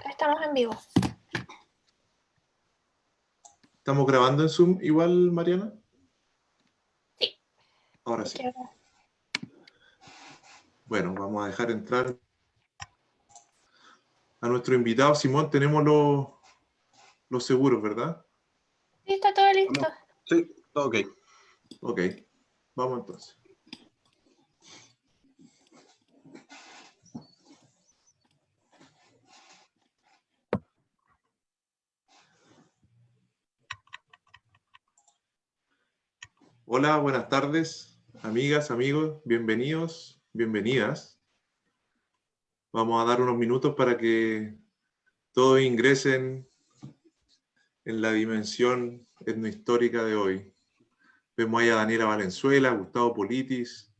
Estamos en vivo. ¿Estamos grabando en Zoom igual, Mariana? Sí. Ahora sí. Bueno, vamos a dejar entrar a nuestro invitado. Simón, tenemos los seguros, ¿verdad? Sí, está todo listo. Sí, todo ok. Ok, vamos entonces. Hola, buenas tardes, amigas, amigos, bienvenidos, bienvenidas. Vamos a dar unos minutos para que todos ingresen en la dimensión etnohistórica de hoy. Vemos ahí a Daniela Valenzuela, Gustavo Politis,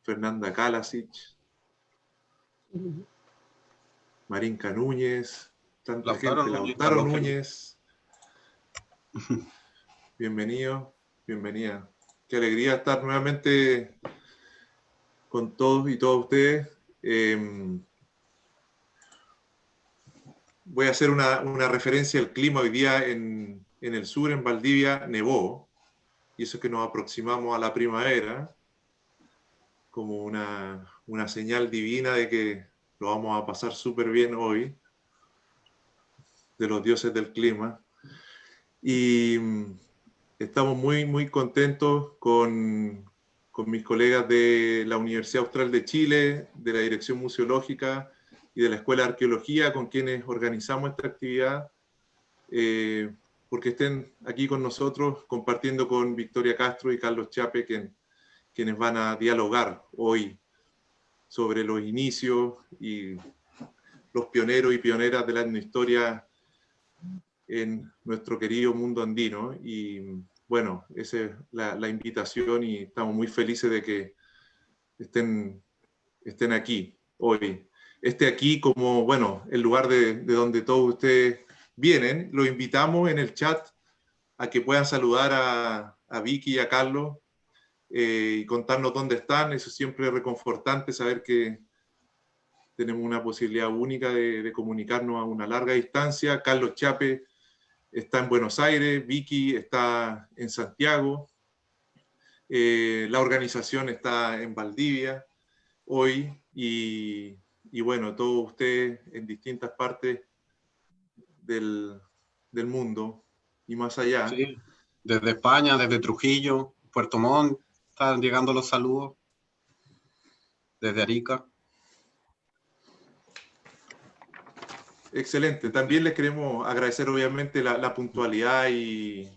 Fernanda Kalasic, Marinka Núñez, tanta gente, Lautaro Núñez. Bienvenido, bienvenida. Qué alegría estar nuevamente con todos y todas ustedes. Voy a hacer una referencia al clima. Hoy día en el sur, en Valdivia, nevó, y eso es que nos aproximamos a la primavera, como una señal divina de que lo vamos a pasar súper bien hoy, de los dioses del clima. Y estamos muy, muy contentos con mis colegas de la Universidad Austral de Chile, de la Dirección Museológica y de la Escuela de Arqueología, con quienes organizamos esta actividad, porque estén aquí con nosotros, compartiendo con Victoria Castro y Carlos Chape, quienes van a dialogar hoy sobre los inicios y los pioneros y pioneras de la etnohistoria en nuestro querido mundo andino. Y bueno, esa es la invitación, y estamos muy felices de que estén aquí hoy. Aquí como, bueno, el lugar de donde todos ustedes vienen. Los invitamos en el chat a que puedan saludar a Vicky y a Carlos y contarnos dónde están. Eso siempre es reconfortante, saber que tenemos una posibilidad única de comunicarnos a una larga distancia. Carlos Chape está en Buenos Aires, Vicky está en Santiago, la organización está en Valdivia hoy, y bueno, todos ustedes en distintas partes del mundo y más allá. Sí, desde España, desde Trujillo, Puerto Montt, están llegando los saludos, desde Arica. Excelente. También les queremos agradecer obviamente la puntualidad y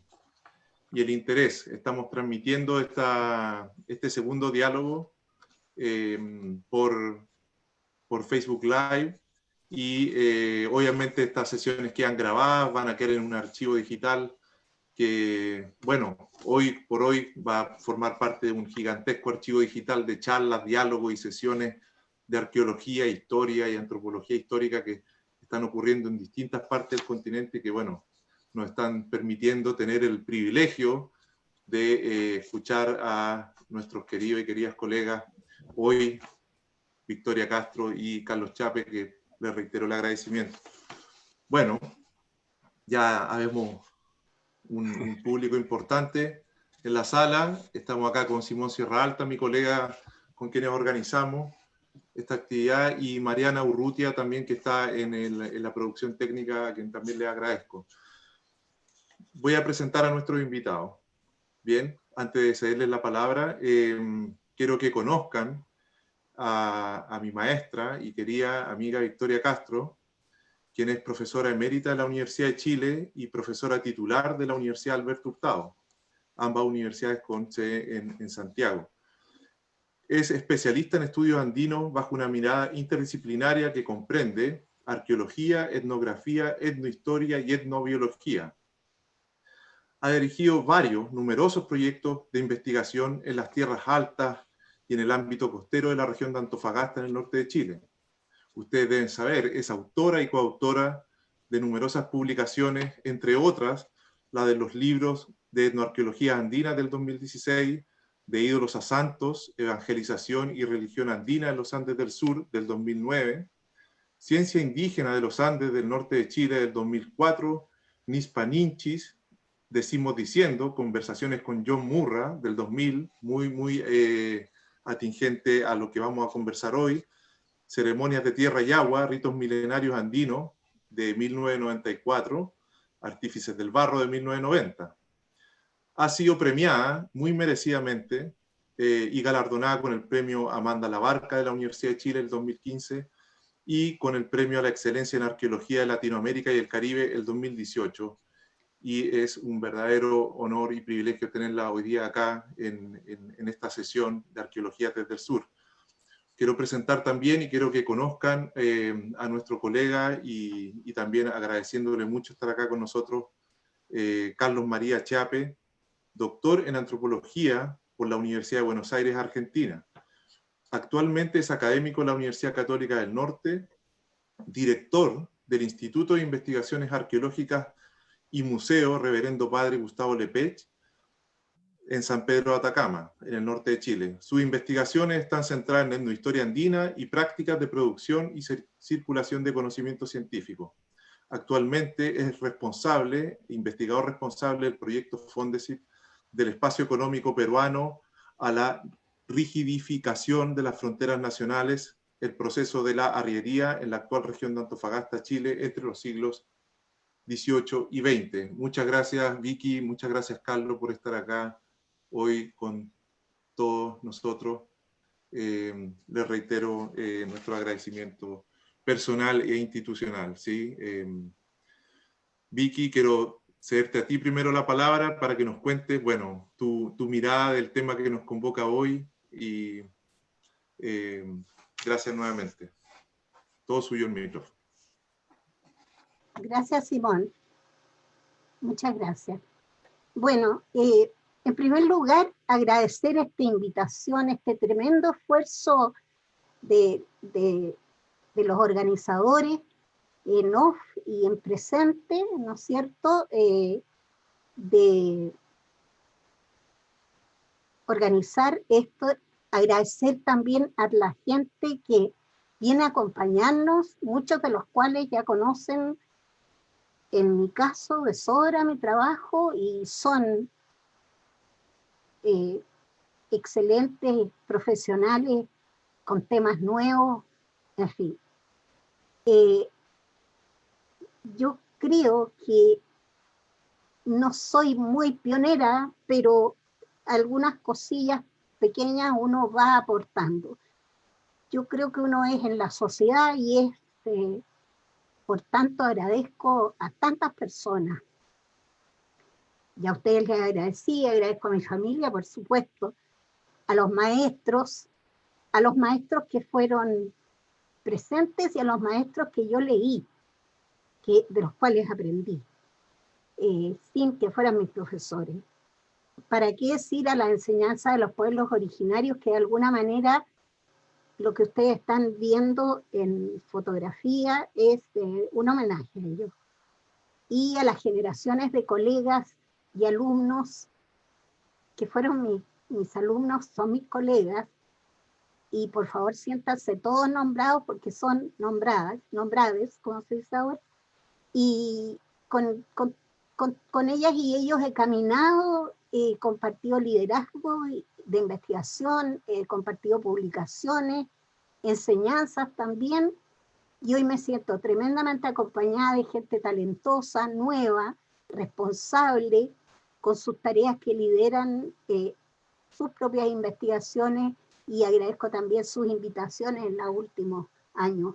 el interés. Estamos transmitiendo este segundo diálogo por Facebook Live, y obviamente estas sesiones quedan grabadas, van a quedar en un archivo digital que, bueno, hoy por hoy va a formar parte de un gigantesco archivo digital de charlas, diálogos y sesiones de arqueología, historia y antropología histórica que están ocurriendo en distintas partes del continente, que, bueno, nos están permitiendo tener el privilegio de escuchar a nuestros queridos y queridas colegas hoy, Victoria Castro y Carlos Chape, que les reitero el agradecimiento. Bueno, ya habemos un público importante en la sala. Estamos acá con Simón Sierra Alta, mi colega con quienes organizamos esta actividad, y Mariana Urrutia también, que está en la producción técnica, a quien también le agradezco. Voy a presentar a nuestros invitados. Bien, antes de cederles la palabra, quiero que conozcan a mi maestra y querida amiga Victoria Castro, quien es profesora emérita de la Universidad de Chile y profesora titular de la Universidad Alberto Hurtado, ambas universidades con sede en Santiago. Es especialista en estudios andinos bajo una mirada interdisciplinaria que comprende arqueología, etnografía, etnohistoria y etnobiología. Ha dirigido numerosos proyectos de investigación en las tierras altas y en el ámbito costero de la región de Antofagasta, en el norte de Chile. Ustedes deben saber, es autora y coautora de numerosas publicaciones, entre otras, la de los libros de etnoarqueología andina del 2016, de ídolos a santos, evangelización y religión andina en los Andes del Sur del 2009, Ciencia Indígena de los Andes del Norte de Chile del 2004, Nispaninchis, Decimos Diciendo, conversaciones con John Murra del 2000, muy atingente a lo que vamos a conversar hoy. Ceremonias de Tierra y Agua, Ritos Milenarios Andinos de 1994, Artífices del Barro de 1990. Ha sido premiada muy merecidamente y galardonada con el premio Amanda Labarca de la Universidad de Chile el 2015 y con el premio a la excelencia en arqueología de Latinoamérica y el Caribe el 2018. Y es un verdadero honor y privilegio tenerla hoy día acá en esta sesión de Arqueología desde el Sur. Quiero presentar también y quiero que conozcan a nuestro colega y también agradeciéndole mucho estar acá con nosotros, Carlos María Chiape, doctor en antropología por la Universidad de Buenos Aires, Argentina. Actualmente es académico en la Universidad Católica del Norte, director del Instituto de Investigaciones Arqueológicas y Museo Reverendo Padre Gustavo Lepech, en San Pedro de Atacama, en el norte de Chile. Sus investigaciones están centradas en la etnohistoria andina y prácticas de producción y circulación de conocimiento científico. Actualmente es investigador responsable del proyecto Fondesit del espacio económico peruano a la rigidificación de las fronteras nacionales, el proceso de la arriería en la actual región de Antofagasta, Chile, entre los siglos XVIII y XX. Muchas gracias, Vicky, muchas gracias, Carlos, por estar acá hoy con todos nosotros. Les reitero nuestro agradecimiento personal e institucional. ¿Sí? Vicky, quiero cederte a ti primero la palabra para que nos cuentes, bueno, tu mirada del tema que nos convoca hoy y gracias nuevamente. Todo suyo el micrófono. Gracias, Simón. Muchas gracias. Bueno, en primer lugar, agradecer esta invitación, este tremendo esfuerzo de los organizadores en off y en presente, ¿no es cierto?, de organizar esto. Agradecer también a la gente que viene a acompañarnos, muchos de los cuales ya conocen, en mi caso, de sobra mi trabajo y son excelentes profesionales con temas nuevos, en fin. Yo creo que no soy muy pionera, pero algunas cosillas pequeñas uno va aportando. Yo creo que uno es en la sociedad y por tanto agradezco a tantas personas. Y a ustedes les agradezco a mi familia, por supuesto, a los maestros que fueron presentes y a los maestros que yo leí, de los cuales aprendí, sin que fueran mis profesores. ¿Para qué decir a la enseñanza de los pueblos originarios, que de alguna manera lo que ustedes están viendo en fotografía es un homenaje a ellos? Y a las generaciones de colegas y alumnos que fueron mis alumnos, son mis colegas, y por favor siéntanse todos nombrados porque son nombrades, como se dice ahora, y con ellas y ellos he caminado, he compartido liderazgo de investigación, he compartido publicaciones, enseñanzas también, y hoy me siento tremendamente acompañada de gente talentosa, nueva, responsable, con sus tareas que lideran sus propias investigaciones, y agradezco también sus invitaciones en los últimos años.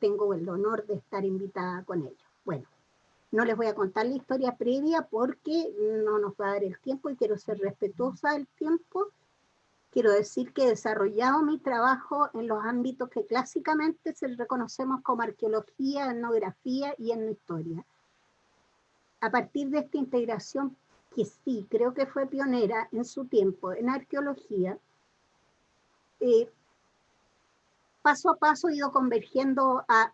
Tengo el honor de estar invitada con ellos. Bueno, no les voy a contar la historia previa porque no nos va a dar el tiempo y quiero ser respetuosa del tiempo. Quiero decir que he desarrollado mi trabajo en los ámbitos que clásicamente se reconocemos como arqueología, etnografía y etnohistoria. A partir de esta integración, que sí, creo que fue pionera en su tiempo en arqueología, paso a paso he ido convergiendo a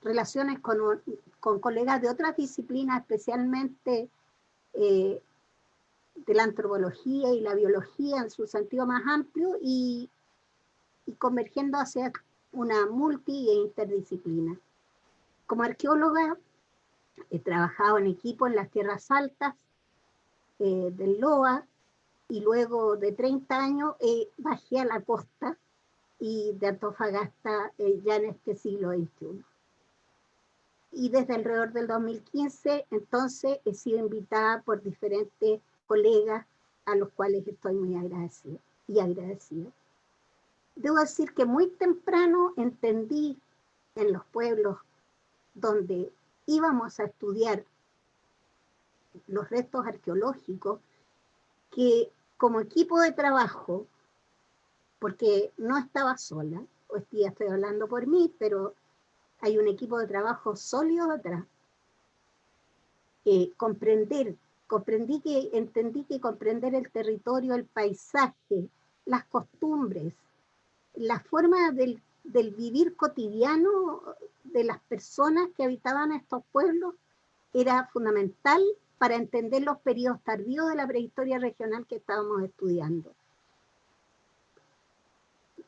relaciones con colegas de otras disciplinas, especialmente de la antropología y la biología en su sentido más amplio, y convergiendo hacia una multi e interdisciplina. Como arqueóloga, he trabajado en equipo en las tierras altas del Loa, y luego de 30 años bajé a la costa y de Antofagasta ya en este siglo XXI. Y desde alrededor del 2015, entonces, he sido invitada por diferentes colegas a los cuales estoy muy agradecida y agradecida. Debo decir que muy temprano entendí en los pueblos donde íbamos a estudiar los restos arqueológicos que como equipo de trabajo, porque no estaba sola, hoy día estoy hablando por mí, pero hay un equipo de trabajo sólido atrás. Entendí que comprender el territorio, el paisaje, las costumbres, la forma del vivir cotidiano de las personas que habitaban estos pueblos era fundamental para entender los periodos tardíos de la prehistoria regional que estábamos estudiando.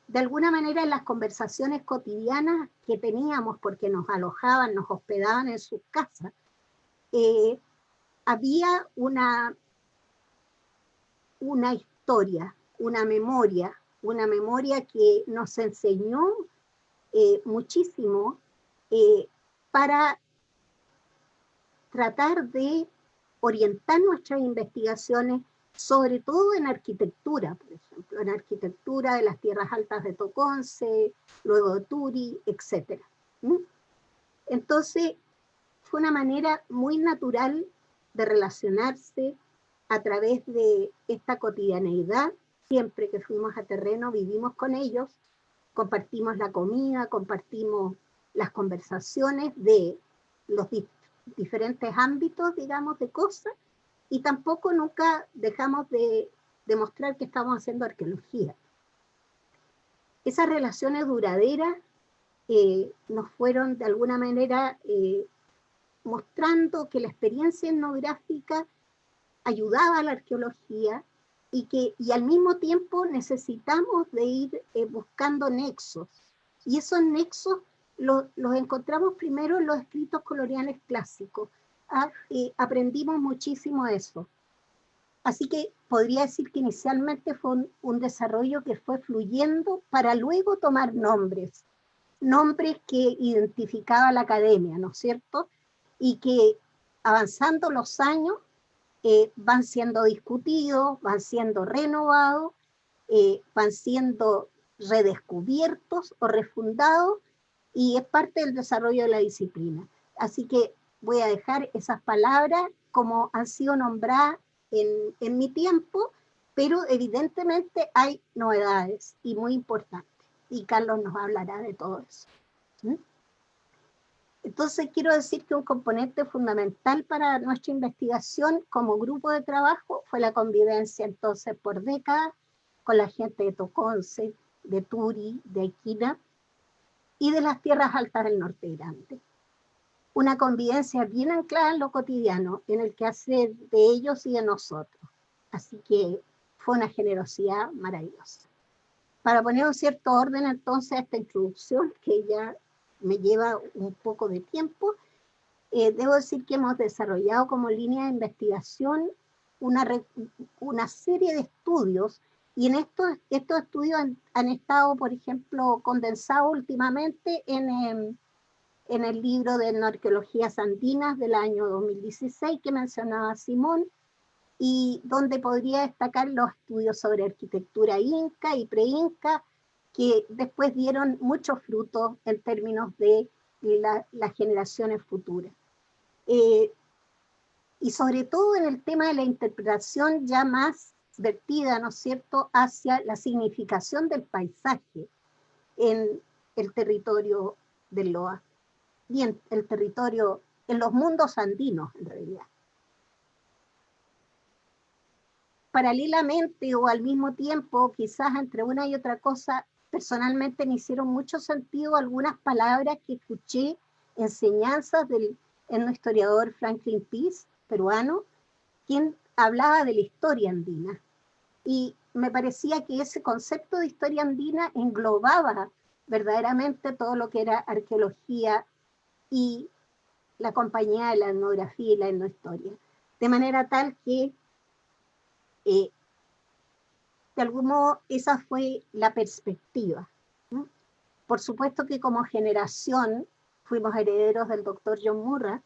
De alguna manera, en las conversaciones cotidianas que teníamos, porque nos alojaban, nos hospedaban en sus casas, había una historia, una memoria que nos enseñó muchísimo para tratar de orientar nuestras investigaciones, sobre todo en arquitectura, por ejemplo, en arquitectura de las tierras altas de Toconce, luego de Turi, etc. Entonces, fue una manera muy natural de relacionarse a través de esta cotidianeidad. Siempre que fuimos a terreno, vivimos con ellos, compartimos la comida, compartimos las conversaciones de los diferentes ámbitos, digamos, de cosas, y tampoco nunca dejamos de demostrar que estamos haciendo arqueología. Esas relaciones duraderas nos fueron de alguna manera mostrando que la experiencia etnográfica ayudaba a la arqueología y al mismo tiempo necesitamos de ir buscando nexos. Y esos nexos los encontramos primero en los escritos coloniales clásicos. Aprendimos muchísimo eso. Así que podría decir que inicialmente fue un desarrollo que fue fluyendo para luego tomar nombres que identificaba la academia, ¿no es cierto? Y que avanzando los años van siendo discutidos, van siendo renovados, van siendo redescubiertos o refundados, y es parte del desarrollo de la disciplina. Así que voy a dejar esas palabras como han sido nombradas en mi tiempo, pero evidentemente hay novedades y muy importantes, y Carlos nos hablará de todo eso. Entonces quiero decir que un componente fundamental para nuestra investigación como grupo de trabajo fue la convivencia entonces por décadas con la gente de Toconce, de Turi, de Equina y de las tierras altas del Norte Grande. Una convivencia bien anclada en lo cotidiano, en el quehacer de ellos y de nosotros. Así que fue una generosidad maravillosa. Para poner un cierto orden entonces a esta introducción, que ya me lleva un poco de tiempo, debo decir que hemos desarrollado como línea de investigación una serie de estudios, y en estos estudios han estado, por ejemplo, condensados últimamente en el libro de Etnoarqueologías Andinas del año 2016 que mencionaba Simón, y donde podría destacar los estudios sobre arquitectura inca y pre-inca, que después dieron muchos frutos en términos de las generaciones futuras. Y sobre todo en el tema de la interpretación ya más vertida, ¿no es cierto?, hacia la significación del paisaje en el territorio del Loa, y en el territorio, en los mundos andinos en realidad. Paralelamente o al mismo tiempo, quizás entre una y otra cosa, personalmente me hicieron mucho sentido algunas palabras que escuché, enseñanzas del etnohistoriador Franklin Pease, peruano, quien hablaba de la historia andina. Y me parecía que ese concepto de historia andina englobaba verdaderamente todo lo que era arqueología y la compañía de la etnografía y la etnohistoria. De manera tal que, de algún modo, esa fue la perspectiva. Por supuesto que como generación fuimos herederos del doctor John Murray,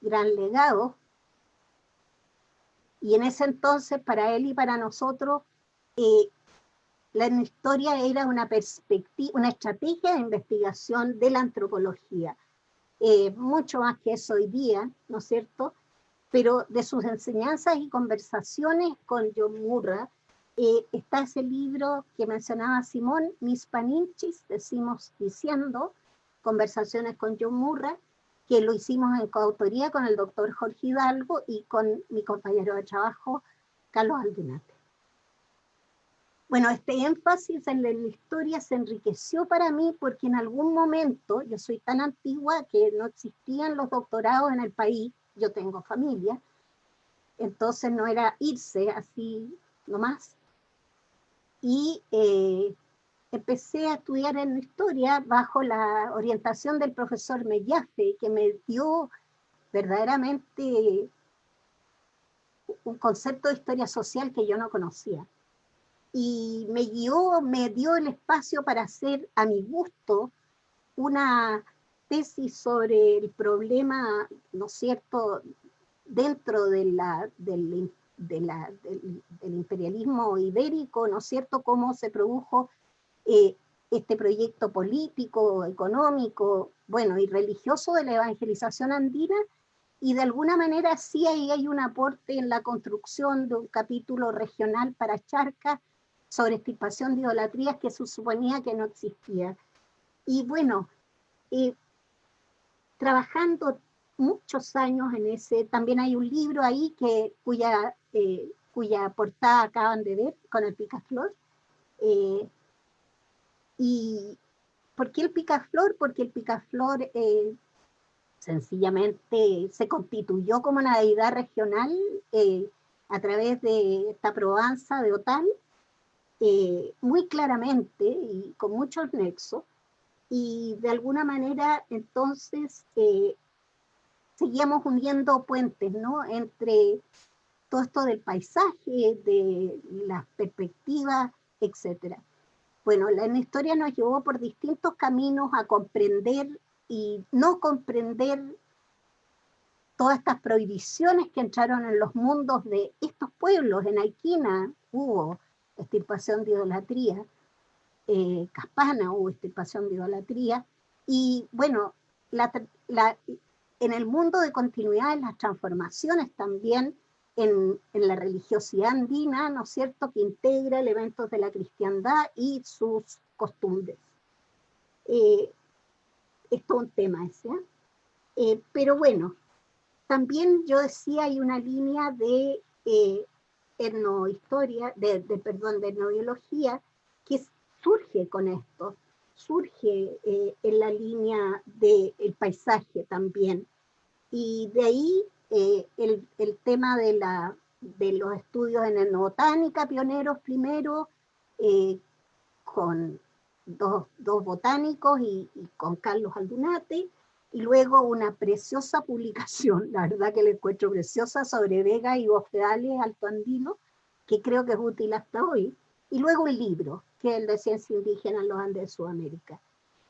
gran legado, y en ese entonces para él y para nosotros la etnohistoria era una perspectiva, una estrategia de investigación de la antropología, mucho más que eso hoy día, ¿no es cierto? Pero de sus enseñanzas y conversaciones con John Murray, está ese libro que mencionaba Simón, Mis Paninchis, decimos diciendo, conversaciones con John Murray, que lo hicimos en coautoría con el doctor Jorge Hidalgo y con mi compañero de trabajo, Carlos Aldunate. Bueno, este énfasis en la historia se enriqueció para mí porque en algún momento, yo soy tan antigua que no existían los doctorados en el país, yo tengo familia, entonces no era irse así nomás. Y empecé a estudiar en historia bajo la orientación del profesor Mellafe, que me dio verdaderamente un concepto de historia social que yo no conocía. Y me guió, me dio el espacio para hacer, a mi gusto, una tesis sobre el problema, ¿no es cierto?, dentro del imperialismo ibérico, ¿no es cierto?, cómo se produjo este proyecto político, económico, bueno, y religioso de la evangelización andina, y de alguna manera sí ahí hay un aporte en la construcción de un capítulo regional para Charcas sobre extirpación de idolatrías que se suponía que no existía. Y bueno, trabajando muchos años en ese, también hay un libro ahí cuya portada acaban de ver con el picaflor. ¿Y por qué el picaflor? Porque el picaflor sencillamente se constituyó como una deidad regional a través de esta probanza de Otal, muy claramente y con muchos nexos, y de alguna manera entonces seguíamos uniendo puentes, ¿no?, entre todo esto del paisaje, de las perspectivas, etc. Bueno, la historia nos llevó por distintos caminos a comprender y no comprender todas estas prohibiciones que entraron en los mundos de estos pueblos. En Aiquina hubo extirpación de idolatría, Caspana hubo extirpación de idolatría, y bueno, en el mundo de continuidad, en las transformaciones también, en la religiosidad andina, ¿no es cierto?, que integra elementos de la cristiandad y sus costumbres. Es todo un tema ese, pero bueno, también yo decía, hay una línea de etnohistoria, de etnobiología, que surge con esto, surge en la línea del paisaje también. Y de ahí el tema de los estudios en etnobotánica, pioneros primero, con dos botánicos y con Carlos Aldunate, y luego una preciosa publicación, la verdad que la encuentro preciosa, sobre Vega y bofedales altoandinos, que creo que es útil hasta hoy, y luego un libro, que es el de Ciencia Indígena en los Andes de Sudamérica.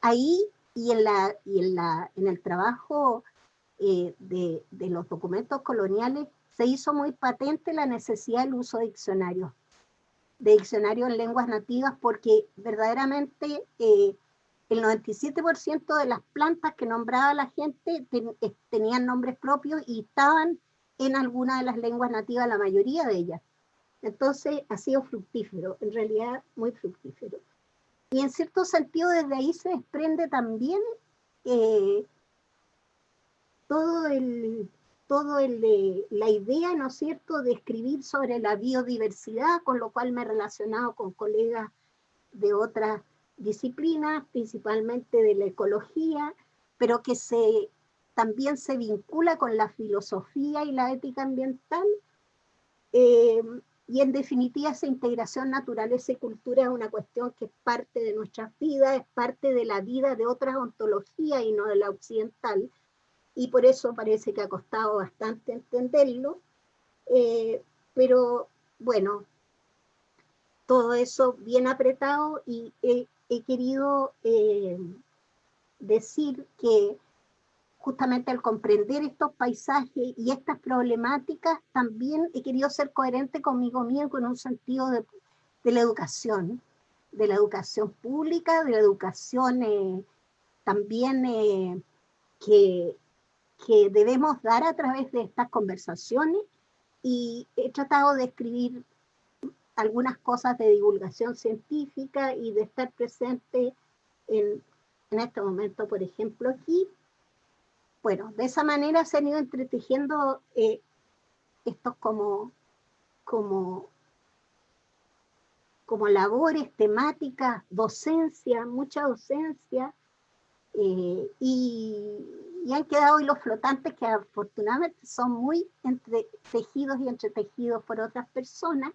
Ahí y en el trabajo de los documentos coloniales se hizo muy patente la necesidad del uso de diccionarios en lenguas nativas, porque verdaderamente el 97% de las plantas que nombraba la gente tenían nombres propios y estaban en alguna de las lenguas nativas, la mayoría de ellas. Entonces ha sido fructífero, en realidad muy fructífero. Y en cierto sentido desde ahí se desprende también la idea, ¿no es cierto?, de escribir sobre la biodiversidad, con lo cual me he relacionado con colegas de otras disciplinas, principalmente de la ecología, pero que también se vincula con la filosofía y la ética ambiental. Y Y en definitiva, esa integración naturaleza y cultura es una cuestión que es parte de nuestras vidas, es parte de la vida de otras ontologías y no de la occidental. Y por eso parece que ha costado bastante entenderlo. Pero bueno, todo eso bien apretado, y he querido decir que justamente al comprender estos paisajes y estas problemáticas, también he querido ser coherente conmigo mismo, con un sentido de la educación pública, de la educación también que debemos dar a través de estas conversaciones, y he tratado de escribir algunas cosas de divulgación científica y de estar presente en este momento, por ejemplo, aquí. Bueno, de esa manera se han ido entretejiendo estos como labores, temáticas, docencia, mucha docencia, y han quedado hilos flotantes que afortunadamente son muy tejidos y entretejidos por otras personas.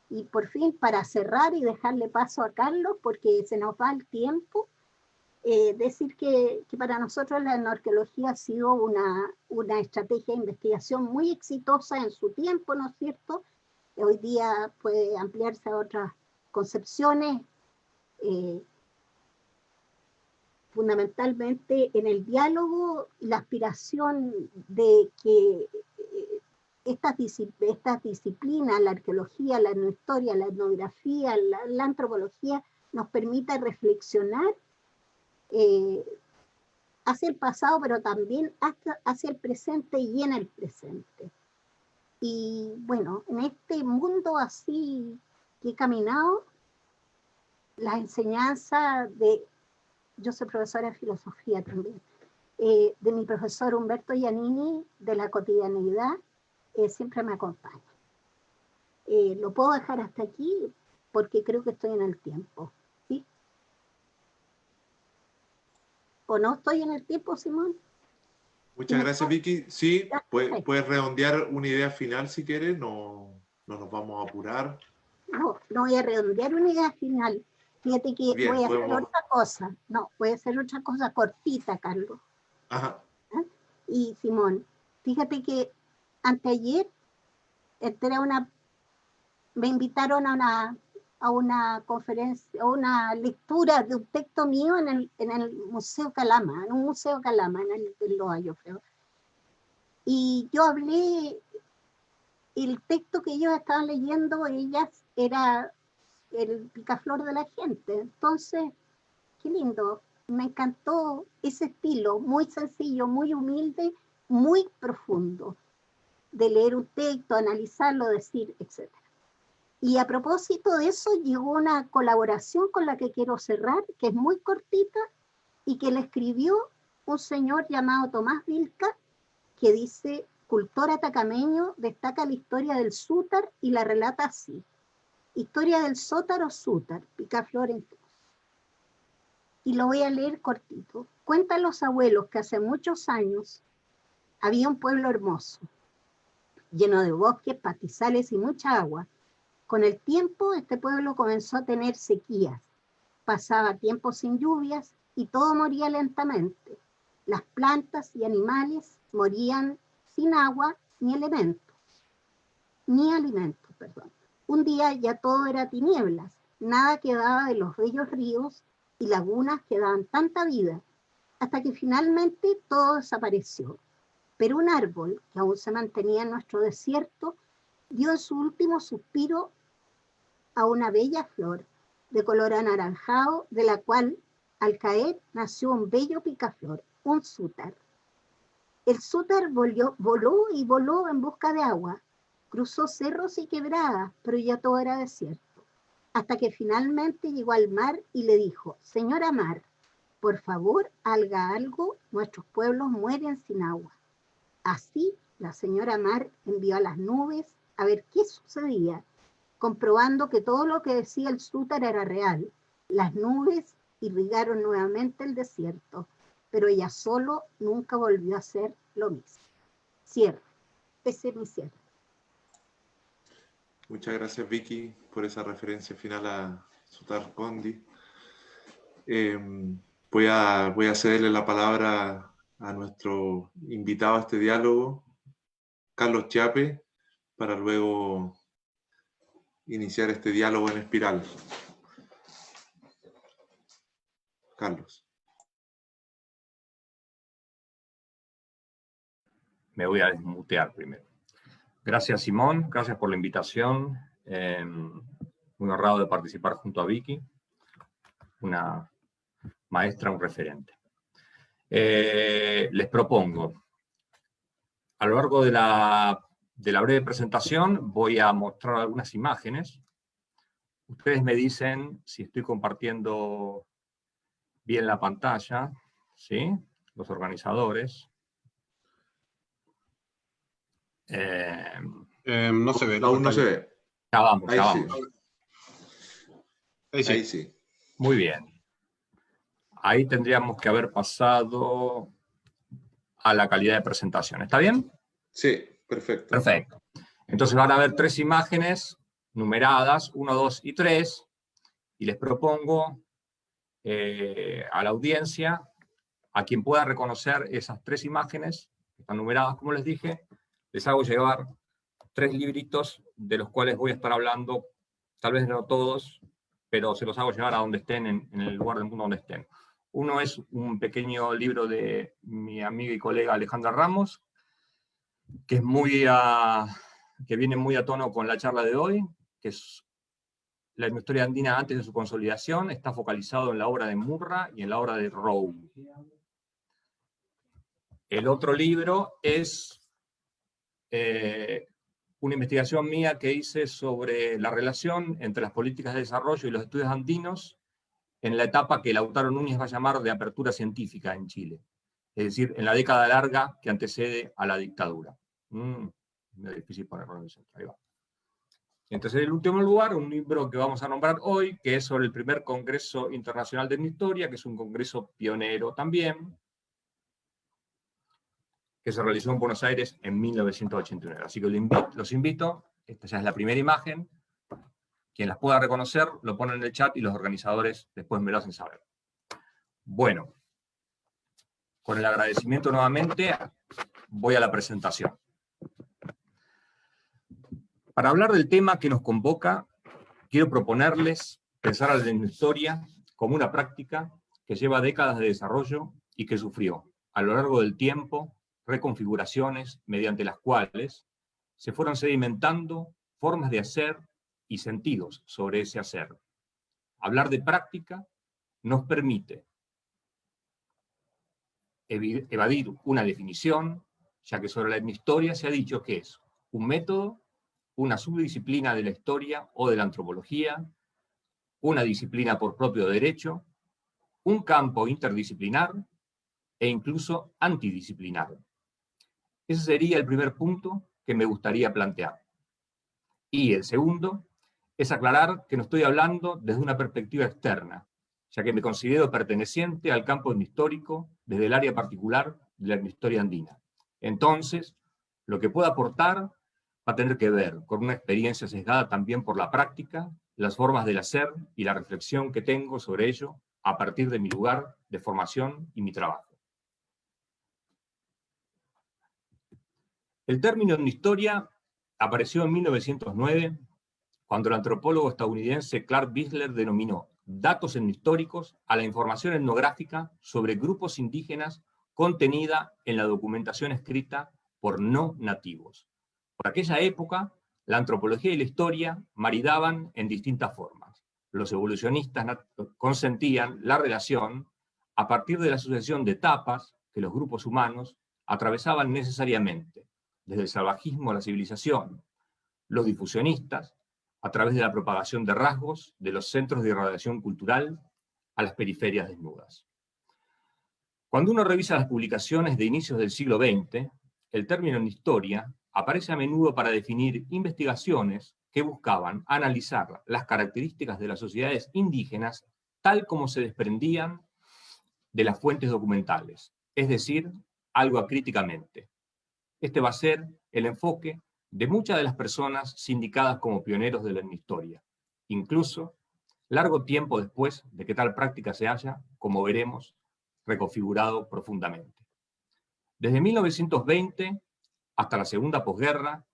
Y por fin, para cerrar y dejarle paso a Carlos, porque se nos va el tiempo, decir que para nosotros la etnoarqueología ha sido una estrategia de investigación muy exitosa en su tiempo, ¿no es cierto? Hoy día puede ampliarse a otras concepciones, fundamentalmente en el diálogo y la aspiración de que estas disciplinas, la arqueología, la etnohistoria, la etnografía, la antropología, nos permita reflexionar hacia el pasado, pero también hacia el presente y en el presente. Y bueno, en este mundo así que he caminado, la enseñanza yo soy profesora de filosofía también, de mi profesor Humberto Giannini, de la cotidianeidad, siempre me acompaña. Lo puedo dejar hasta aquí porque creo que estoy en el tiempo. ¿Sí? ¿O no estoy en el tiempo, Simón? Muchas gracias, Vicky. Sí, Ya, puedes redondear una idea final si quieres, no nos vamos a apurar. No voy a redondear una idea final. Fíjate que Bien, voy a hacer podemos... otra cosa. No, voy a hacer otra cosa cortita, Carlos. Ajá. Y Simón, fíjate que anteayer me invitaron a una conferencia, a una lectura de un texto mío en el Museo Calama, en un museo Calama, en Loa, yo creo. Y yo hablé, el texto que ellos estaban leyendo, ellas, era el picaflor de la gente. Entonces, qué lindo, me encantó ese estilo, muy sencillo, muy humilde, muy profundo, de leer un texto, analizarlo, decir, etc. Y a propósito de eso, llegó una colaboración con la que quiero cerrar, que es muy cortita, y que le escribió un señor llamado Tomás Vilca, que dice: cultor atacameño, destaca la historia del Zútar y la relata así: historia del Sótar o Zútar, picaflor en Cruz. Y lo voy a leer cortito. Cuentan los abuelos que hace muchos años había un pueblo hermoso, lleno de bosques, pastizales y mucha agua. Con el tiempo, este pueblo comenzó a tener sequías, pasaba tiempo sin lluvias y todo moría lentamente. Las plantas y animales morían sin agua ni alimentos, perdón. Un día ya todo era tinieblas, nada quedaba de los bellos ríos y lagunas que daban tanta vida, hasta que finalmente todo desapareció. Pero un árbol que aún se mantenía en nuestro desierto dio en su último suspiro a una bella flor de color anaranjado, de la cual al caer nació un bello picaflor, un zútar. El zútar voló y voló en busca de agua, cruzó cerros y quebradas, pero ya todo era desierto, hasta que finalmente llegó al mar y le dijo: señora mar, por favor, haga algo, nuestros pueblos mueren sin agua. Así, la señora mar envió a las nubes a ver qué sucedía, comprobando que todo lo que decía el Zútar era real. Las nubes irrigaron nuevamente el desierto, pero ella solo nunca volvió a hacer lo mismo. Cierro. Ese es mi cierre. Muchas gracias, Vicky, por esa referencia final a Sutar Kondi. Voy a cederle la palabra a nuestro invitado a este diálogo, Carlos Chiape, para luego iniciar este diálogo en espiral. Carlos. Me voy a desmutear primero. Gracias, Simón. Gracias por la invitación. Muy honrado de participar junto a Vicky, una maestra, un referente. Les propongo, a lo largo de la breve presentación, voy a mostrar algunas imágenes. Ustedes me dicen si estoy compartiendo bien la pantalla, ¿sí? Los organizadores. No se ve. Aún no se ve. Ya vamos, Ahí ya sí. vamos. Ahí sí. Ahí sí. Muy bien. Ahí tendríamos que haber pasado a la calidad de presentación. ¿Está bien? Sí, perfecto. Perfecto. Entonces van a ver 3 imágenes numeradas, 1, 2 y 3, y les propongo a la audiencia, a quien pueda reconocer esas 3 imágenes, que están numeradas como les dije, les hago llevar 3 libritos de los cuales voy a estar hablando, tal vez no todos, pero se los hago llevar a donde estén, en el lugar del mundo donde estén. Uno es un pequeño libro de mi amiga y colega Alejandra Ramos, que es que viene muy a tono con la charla de hoy, que es la historia andina antes de su consolidación, está focalizado en la obra de Murra y en la obra de Rowe. El otro libro es una investigación mía que hice sobre la relación entre las políticas de desarrollo y los estudios andinos en la etapa que Lautaro Núñez va a llamar de apertura científica en Chile, es decir, en la década larga que antecede a la dictadura. Es difícil ponerlo en el centro, ahí va. Entonces, en el último lugar, un libro que vamos a nombrar hoy, que es sobre el primer Congreso Internacional de Etnohistoria, que es un congreso pionero también, que se realizó en Buenos Aires en 1989. Así que los invito, esta ya es la primera imagen, quien las pueda reconocer, lo pone en el chat y los organizadores después me lo hacen saber. Bueno, con el agradecimiento nuevamente, voy a la presentación. Para hablar del tema que nos convoca, quiero proponerles pensar a la etnohistoria como una práctica que lleva décadas de desarrollo y que sufrió, a lo largo del tiempo, reconfiguraciones mediante las cuales se fueron sedimentando formas de hacer y sentidos sobre ese hacer. Hablar de práctica nos permite evadir una definición, ya que sobre la etnohistoria se ha dicho que es un método, una subdisciplina de la historia o de la antropología, una disciplina por propio derecho, un campo interdisciplinar e incluso antidisciplinar. Ese sería el primer punto que me gustaría plantear. Y el segundo es aclarar que no estoy hablando desde una perspectiva externa, ya que me considero perteneciente al campo etnohistórico desde el área particular de la etnohistoria andina. Entonces, lo que puedo aportar va a tener que ver con una experiencia sesgada también por la práctica, las formas del hacer y la reflexión que tengo sobre ello a partir de mi lugar de formación y mi trabajo. El término etnohistoria apareció en 1909, cuando el antropólogo estadounidense Clark Bixler denominó datos etnohistóricos a la información etnográfica sobre grupos indígenas contenida en la documentación escrita por no nativos. Por aquella época, la antropología y la historia maridaban en distintas formas. Los evolucionistas consentían la relación a partir de la sucesión de etapas que los grupos humanos atravesaban necesariamente, desde el salvajismo a la civilización. Los difusionistas, a través de la propagación de rasgos de los centros de irradiación cultural a las periferias desnudas. Cuando uno revisa las publicaciones de inicios del siglo XX, el término etnohistoria aparece a menudo para definir investigaciones que buscaban analizar las características de las sociedades indígenas tal como se desprendían de las fuentes documentales, es decir, algo acríticamente. Este va a ser el enfoque de muchas de las personas sindicadas como pioneros de la etnohistoria, incluso largo tiempo después de que tal práctica se haya, como veremos, reconfigurado profundamente. Desde 1920 hasta la segunda posguerra,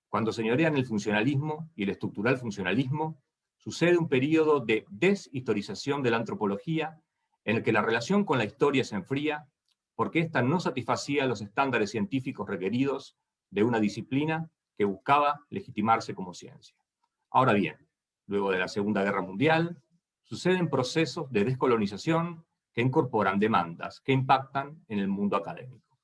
cuando señorean el funcionalismo y el estructural funcionalismo, sucede un periodo de deshistorización de la antropología en el que la relación con la historia se enfría porque ésta no satisfacía los estándares científicos requeridos de una disciplina que buscaba legitimarse como ciencia. Ahora bien, luego de la Segunda Guerra Mundial, suceden procesos de descolonización que incorporan demandas que impactan en el mundo académico.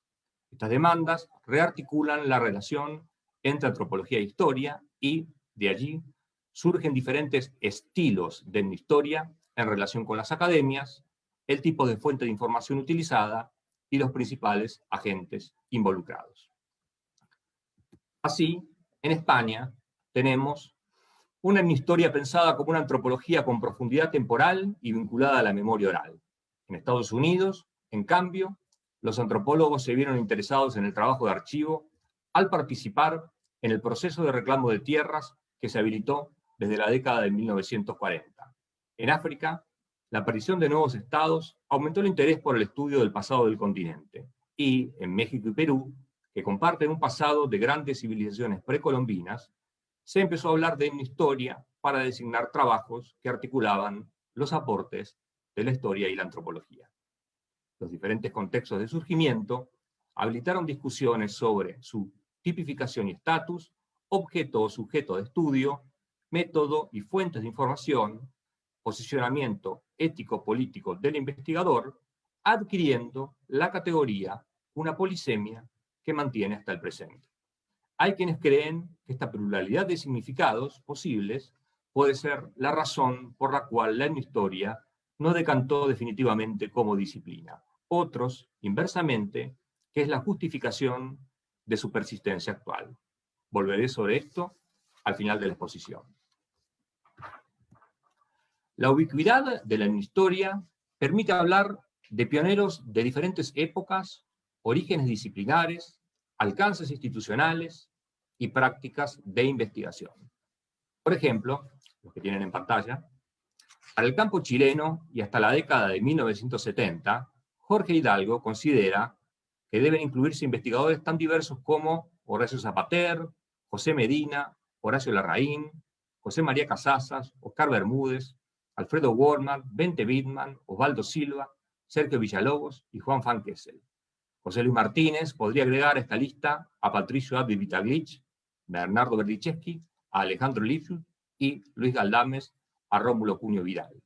Estas demandas rearticulan la relación entre antropología e historia y, de allí, surgen diferentes estilos de etnohistoria en relación con las academias, el tipo de fuente de información utilizada y los principales agentes involucrados. Así, en España tenemos una etnohistoria pensada como una antropología con profundidad temporal y vinculada a la memoria oral. En Estados Unidos, en cambio, los antropólogos se vieron interesados en el trabajo de archivo al participar en el proceso de reclamo de tierras que se habilitó desde la década de 1940. En África, la aparición de nuevos estados aumentó el interés por el estudio del pasado del continente. Y en México y Perú, que comparten un pasado de grandes civilizaciones precolombinas, se empezó a hablar de etnohistoria para designar trabajos que articulaban los aportes de la historia y la antropología. Los diferentes contextos de surgimiento habilitaron discusiones sobre su tipificación y estatus, objeto o sujeto de estudio, método y fuentes de información, posicionamiento ético-político del investigador, adquiriendo la categoría una polisemia que mantiene hasta el presente. Hay quienes creen que esta pluralidad de significados posibles puede ser la razón por la cual la etnohistoria no decantó definitivamente como disciplina. Otros, inversamente, que es la justificación de su persistencia actual. Volveré sobre esto al final de la exposición. La ubicuidad de la etnohistoria permite hablar de pioneros de diferentes épocas, orígenes disciplinares, alcances institucionales y prácticas de investigación. Por ejemplo, los que tienen en pantalla, para el campo chileno y hasta la década de 1970, Jorge Hidalgo considera que deben incluirse investigadores tan diversos como Horacio Zapater, José Medina, Horacio Larraín, José María Casasas, Oscar Bermúdez, Alfredo Wortmann, Bente Wittmann, Osvaldo Silva, Sergio Villalobos y Juan van Kessel. José Luis Martínez podría agregar a esta lista a Patricio Abdi Vitaglich, Bernardo Berdichevsky, a Alejandro Lifshutz y Luis Galdames, a Rómulo Cunio Vidal.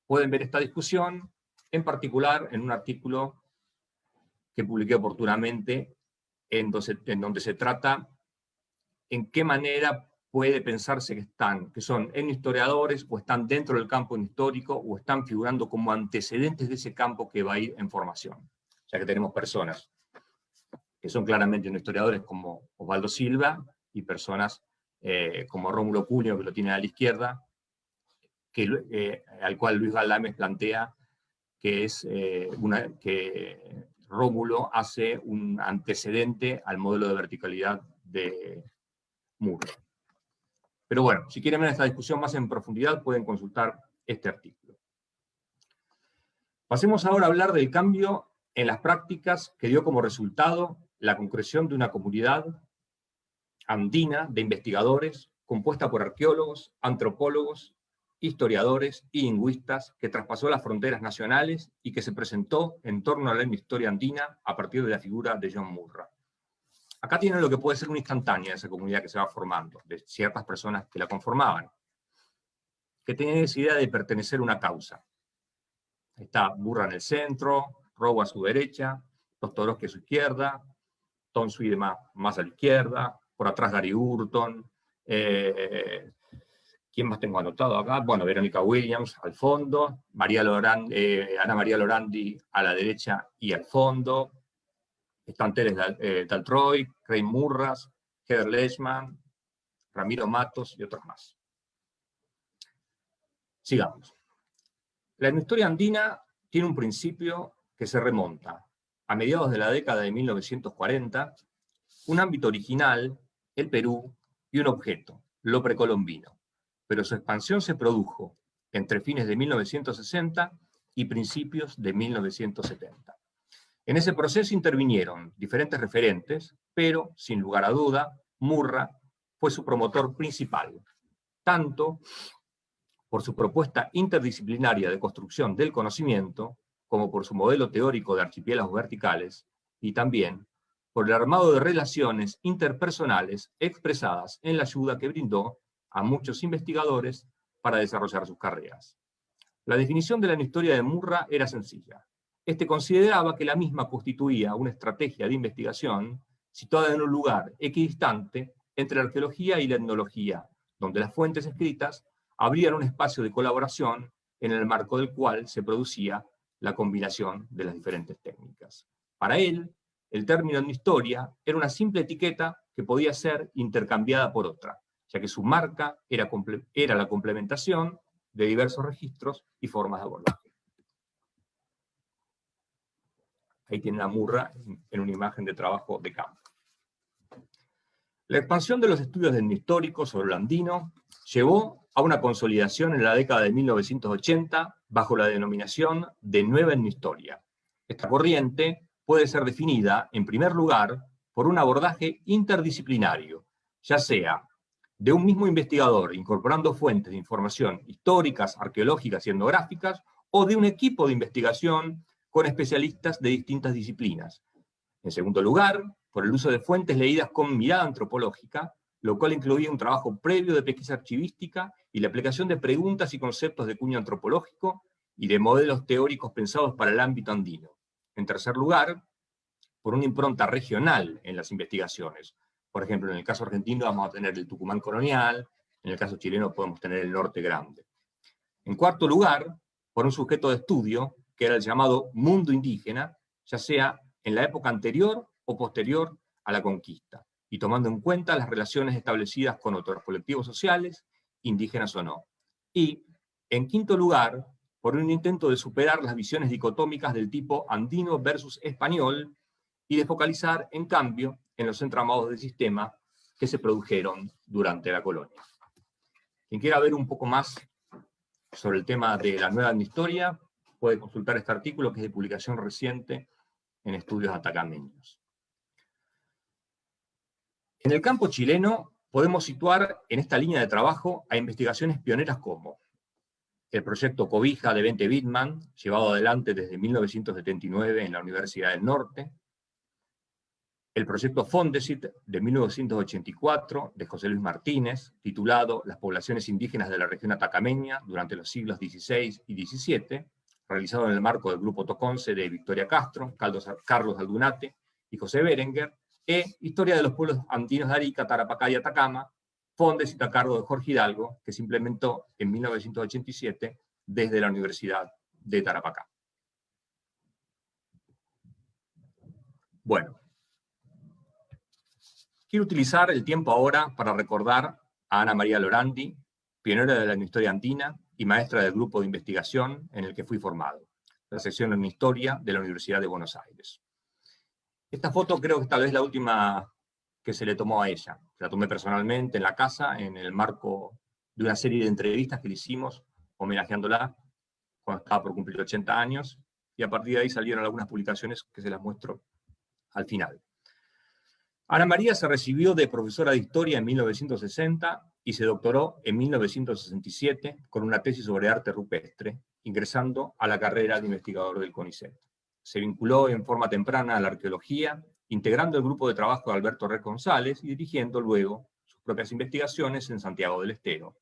Pueden ver esta discusión, en particular en un artículo que publiqué oportunamente, en donde se trata en qué manera puede pensarse que son etnohistoriadores o están dentro del campo histórico o están figurando como antecedentes de ese campo que va a ir en formación. Ya que tenemos personas que son claramente etnohistoriadores como Osvaldo Silva y personas como Rómulo Cunio, que lo tiene a la izquierda, al cual Luis Galdames plantea que que Rómulo hace un antecedente al modelo de verticalidad de Moore. Pero bueno, si quieren ver esta discusión más en profundidad, pueden consultar este artículo. Pasemos ahora a hablar del cambio en las prácticas que dio como resultado la concreción de una comunidad andina de investigadores compuesta por arqueólogos, antropólogos, historiadores y lingüistas que traspasó las fronteras nacionales y que se presentó en torno a la etnohistoria andina a partir de la figura de John Murray. Acá tienen lo que puede ser una instantánea de esa comunidad que se va formando, de ciertas personas que la conformaban, que tenían esa idea de pertenecer a una causa. Está Burra en el centro, Robo a su derecha, Tostorowski a su izquierda, Tom Sweet más a la izquierda, por atrás Gary Urton, ¿quién más tengo anotado acá? Bueno, Verónica Williams al fondo, Ana María Lorandi a la derecha y al fondo, están Teres Daltroy, Craig Murras, Heather Leishman, Ramiro Matos y otros más. Sigamos. La etnohistoria andina tiene un principio que se remonta a mediados de la década de 1940, un ámbito original el Perú y un objeto, lo precolombino, pero su expansión se produjo entre fines de 1960 y principios de 1970. En ese proceso intervinieron diferentes referentes, pero, sin lugar a duda, Murra fue su promotor principal, tanto por su propuesta interdisciplinaria de construcción del conocimiento, como por su modelo teórico de archipiélagos verticales, y también por el armado de relaciones interpersonales expresadas en la ayuda que brindó a muchos investigadores para desarrollar sus carreras. La definición de la historia de Murra era sencilla. Este consideraba que la misma constituía una estrategia de investigación situada en un lugar equidistante entre la arqueología y la etnología, donde las fuentes escritas abrían un espacio de colaboración en el marco del cual se producía la combinación de las diferentes técnicas. Para él, el término etnohistoria era una simple etiqueta que podía ser intercambiada por otra, ya que su marca era la complementación de diversos registros y formas de abordaje. Ahí tienen a Murra en una imagen de trabajo de campo. La expansión de los estudios del etnohistórico sobre lo andino llevó a una consolidación en la década de 1980 bajo la denominación de Nueva Etnohistoria. Esta corriente puede ser definida, en primer lugar, por un abordaje interdisciplinario, ya sea de un mismo investigador incorporando fuentes de información históricas, arqueológicas y etnográficas, o de un equipo de investigación con especialistas de distintas disciplinas. En segundo lugar, por el uso de fuentes leídas con mirada antropológica, lo cual incluía un trabajo previo de pesquisa archivística y la aplicación de preguntas y conceptos de cuño antropológico y de modelos teóricos pensados para el ámbito andino. En tercer lugar, por una impronta regional en las investigaciones. Por ejemplo, en el caso argentino vamos a tener el Tucumán colonial, en el caso chileno podemos tener el Norte Grande. En cuarto lugar, por un sujeto de estudio, que era el llamado mundo indígena, ya sea en la época anterior o posterior a la conquista, y tomando en cuenta las relaciones establecidas con otros colectivos sociales, indígenas o no. Y, en quinto lugar, por un intento de superar las visiones dicotómicas del tipo andino versus español, y de focalizar, en cambio, en los entramados del sistema que se produjeron durante la colonia. Quien quiera ver un poco más sobre el tema de la nueva etnohistoria, puede consultar este artículo, que es de publicación reciente en Estudios Atacameños. En el campo chileno podemos situar en esta línea de trabajo a investigaciones pioneras como el proyecto Cobija de Bente Bittmann, llevado adelante desde 1979 en la Universidad del Norte, el proyecto Fondesit de 1984 de José Luis Martínez, titulado Las poblaciones indígenas de la región atacameña durante los siglos XVI y XVII, realizado en el marco del Grupo Toconce de Victoria Castro, Carlos Aldunate y José Berenguer, e Historia de los pueblos andinos de Arica, Tarapacá y Atacama, Fondesit a cargo de Jorge Hidalgo, que se implementó en 1987 desde la Universidad de Tarapacá. Bueno, quiero utilizar el tiempo ahora para recordar a Ana María Lorandi, pionera de la etnohistoria andina y maestra del grupo de investigación en el que fui formado, la sección de etnohistoria de la Universidad de Buenos Aires. Esta foto creo que es tal vez la última que se le tomó a ella. La tomé personalmente en la casa, en el marco de una serie de entrevistas que le hicimos, homenajeándola cuando estaba por cumplir 80 años, y a partir de ahí salieron algunas publicaciones que se las muestro al final. Ana María se recibió de profesora de historia en 1960 y se doctoró en 1967 con una tesis sobre arte rupestre, ingresando a la carrera de investigador del CONICET. Se vinculó en forma temprana a la arqueología, integrando el grupo de trabajo de Alberto Red González y dirigiendo luego sus propias investigaciones en Santiago del Estero.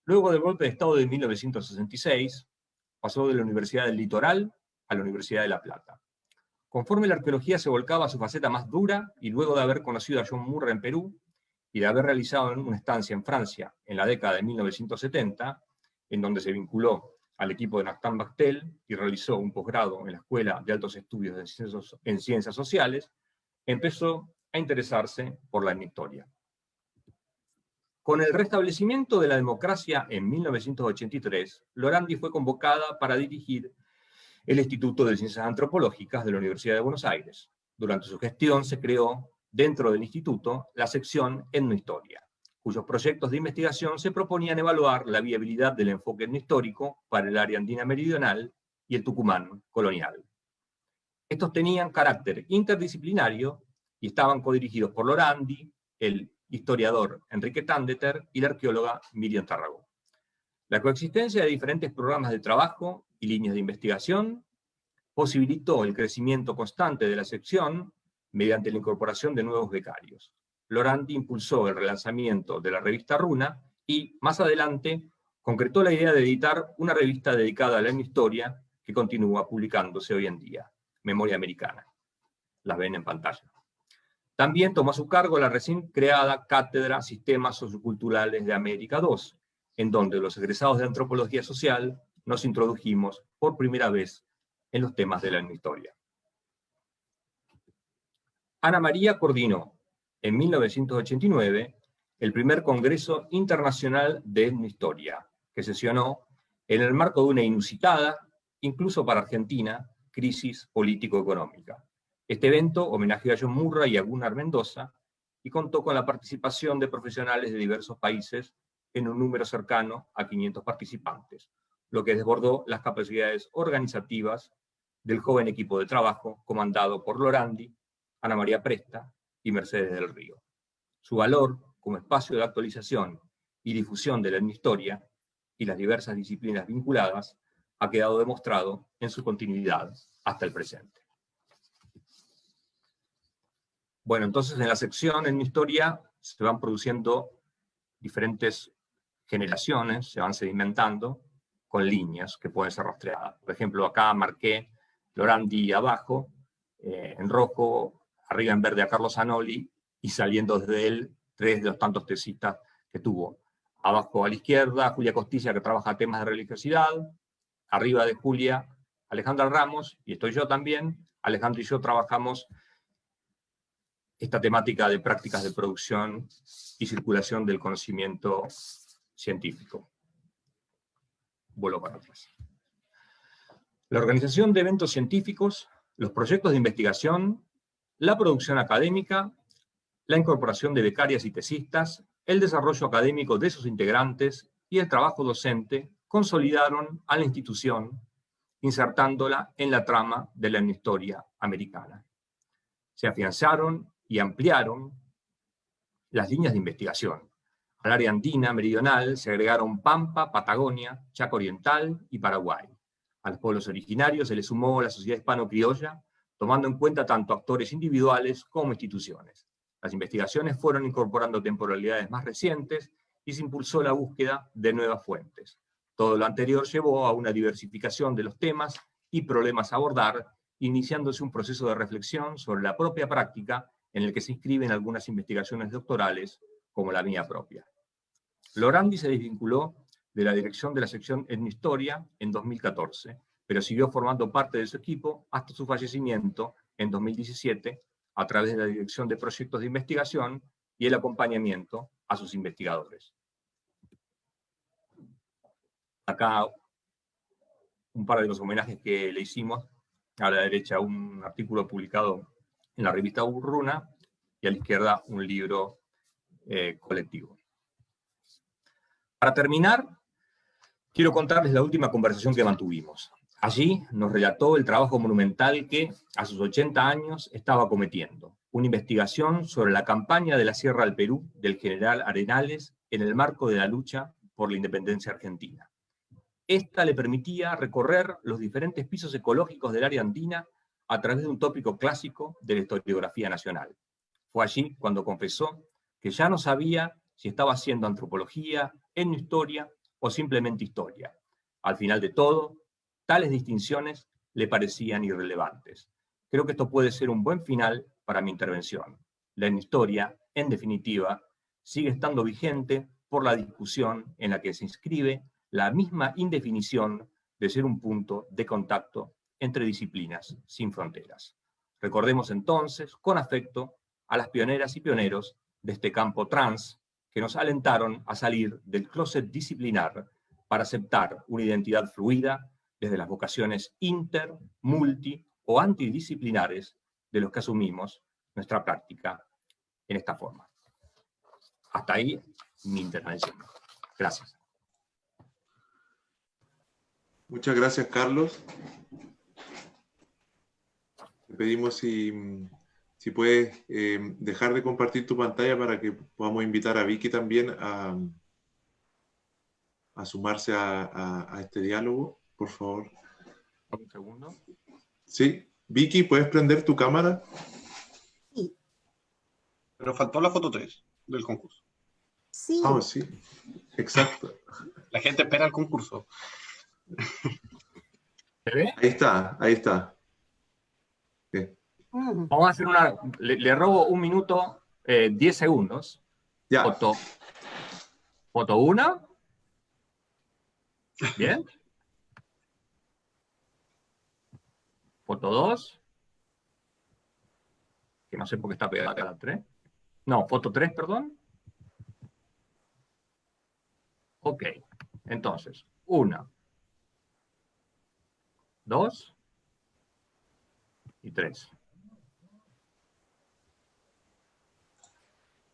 Luego del golpe de Estado de 1966, pasó de la Universidad del Litoral a la Universidad de La Plata. Conforme la arqueología se volcaba a su faceta más dura, y luego de haber conocido a John Murra en Perú, y de haber realizado una estancia en Francia en la década de 1970, en donde se vinculó al equipo de Nathan Bachtel y realizó un posgrado en la Escuela de Altos Estudios en Ciencias Sociales, empezó a interesarse por la etnohistoria. Con el restablecimiento de la democracia en 1983, Lorandi fue convocada para dirigir el Instituto de Ciencias Antropológicas de la Universidad de Buenos Aires. Durante su gestión se creó dentro del instituto la sección Etnohistoria, cuyos proyectos de investigación se proponían evaluar la viabilidad del enfoque etnohistórico para el área andina meridional y el Tucumán colonial. Estos tenían carácter interdisciplinario y estaban codirigidos por Lorandi, el historiador Enrique Tandeter y la arqueóloga Miriam Tarragó. La coexistencia de diferentes programas de trabajo y líneas de investigación posibilitó el crecimiento constante de la sección mediante la incorporación de nuevos becarios. Lorandi impulsó el relanzamiento de la revista Runa y, más adelante, concretó la idea de editar una revista dedicada a la etnohistoria que continúa publicándose hoy en día, Memoria Americana. Las ven en pantalla. También tomó a su cargo la recién creada Cátedra Sistemas Socioculturales de América II, en donde los egresados de Antropología Social nos introdujimos por primera vez en los temas de la etnohistoria. Ana María coordinó, en 1989, el primer Congreso Internacional de Etnohistoria, que sesionó en el marco de una inusitada, incluso para Argentina, crisis político-económica. Este evento homenajeó a John Murray y a Gunnar Mendoza y contó con la participación de profesionales de diversos países en un número cercano a 500 participantes, lo que desbordó las capacidades organizativas del joven equipo de trabajo comandado por Lorandi, Ana María Presta y Mercedes del Río. Su valor como espacio de actualización y difusión de la etnohistoria y las diversas disciplinas vinculadas ha quedado demostrado en su continuidad hasta el presente. Bueno, entonces en la sección etnohistoria se van produciendo diferentes generaciones, se van sedimentando con líneas que pueden ser rastreadas. Por ejemplo, acá marqué Lorandi abajo, en rojo, arriba en verde a Carlos Anoli, y saliendo desde él 3 de los tantos tesistas que tuvo. Abajo a la izquierda, Julia Costilla, que trabaja temas de religiosidad. Arriba de Julia, Alejandra Ramos, y estoy yo también. Alejandro y yo trabajamos esta temática de prácticas de producción y circulación del conocimiento científico. Vuelvo para atrás. La organización de eventos científicos, los proyectos de investigación, la producción académica, la incorporación de becarias y tesistas, el desarrollo académico de sus integrantes y el trabajo docente consolidaron a la institución, insertándola en la trama de la etnohistoria americana. Se afianzaron y ampliaron las líneas de investigación. Al área andina meridional se agregaron Pampa, Patagonia, Chaco Oriental y Paraguay. A los pueblos originarios se le sumó la sociedad hispano-criolla, tomando en cuenta tanto actores individuales como instituciones. Las investigaciones fueron incorporando temporalidades más recientes y se impulsó la búsqueda de nuevas fuentes. Todo lo anterior llevó a una diversificación de los temas y problemas a abordar, iniciándose un proceso de reflexión sobre la propia práctica en el que se inscriben algunas investigaciones doctorales, como la mía propia. Lorandi se desvinculó de la dirección de la sección Etnohistoria en 2014, pero siguió formando parte de su equipo hasta su fallecimiento en 2017, a través de la dirección de proyectos de investigación y el acompañamiento a sus investigadores. Acá un par de los homenajes que le hicimos. A la derecha un artículo publicado en la revista Runa y a la izquierda un libro colectivo. Para terminar, quiero contarles la última conversación que mantuvimos. Allí nos relató el trabajo monumental que, a sus 80 años, estaba cometiendo. Una investigación sobre la campaña de la Sierra al Perú del general Arenales en el marco de la lucha por la independencia argentina. Esta le permitía recorrer los diferentes pisos ecológicos del área andina a través de un tópico clásico de la historiografía nacional. Fue allí cuando confesó que ya no sabía si estaba haciendo antropología, etnohistoria o simplemente historia. Al final de todo, tales distinciones le parecían irrelevantes. Creo que esto puede ser un buen final para mi intervención. La etnohistoria, en definitiva, sigue estando vigente por la discusión en la que se inscribe la misma indefinición de ser un punto de contacto entre disciplinas sin fronteras. Recordemos entonces, con afecto, a las pioneras y pioneros de este campo trans que nos alentaron a salir del closet disciplinar para aceptar una identidad fluida desde las vocaciones inter, multi o antidisciplinares de los que asumimos nuestra práctica en esta forma. Hasta ahí mi intervención. Gracias. Muchas gracias, Carlos. Te pedimos si puedes dejar de compartir tu pantalla para que podamos invitar a Vicky también a sumarse a este diálogo, por favor. Un segundo. Sí, Vicky, ¿puedes prender tu cámara? Sí, Pero faltó la foto 3 del concurso. sí. Ah, sí, exacto. La gente espera el concurso. ¿Se ve? Ahí está, ahí está. Bien. Vamos a hacer una... Le robo 1 minuto, 10 segundos. Ya, Foto 1. Bien. Foto 2. Que no sé por qué está pegada a la 3. No, foto 3, perdón. Ok. Entonces, 1, 2 y 3.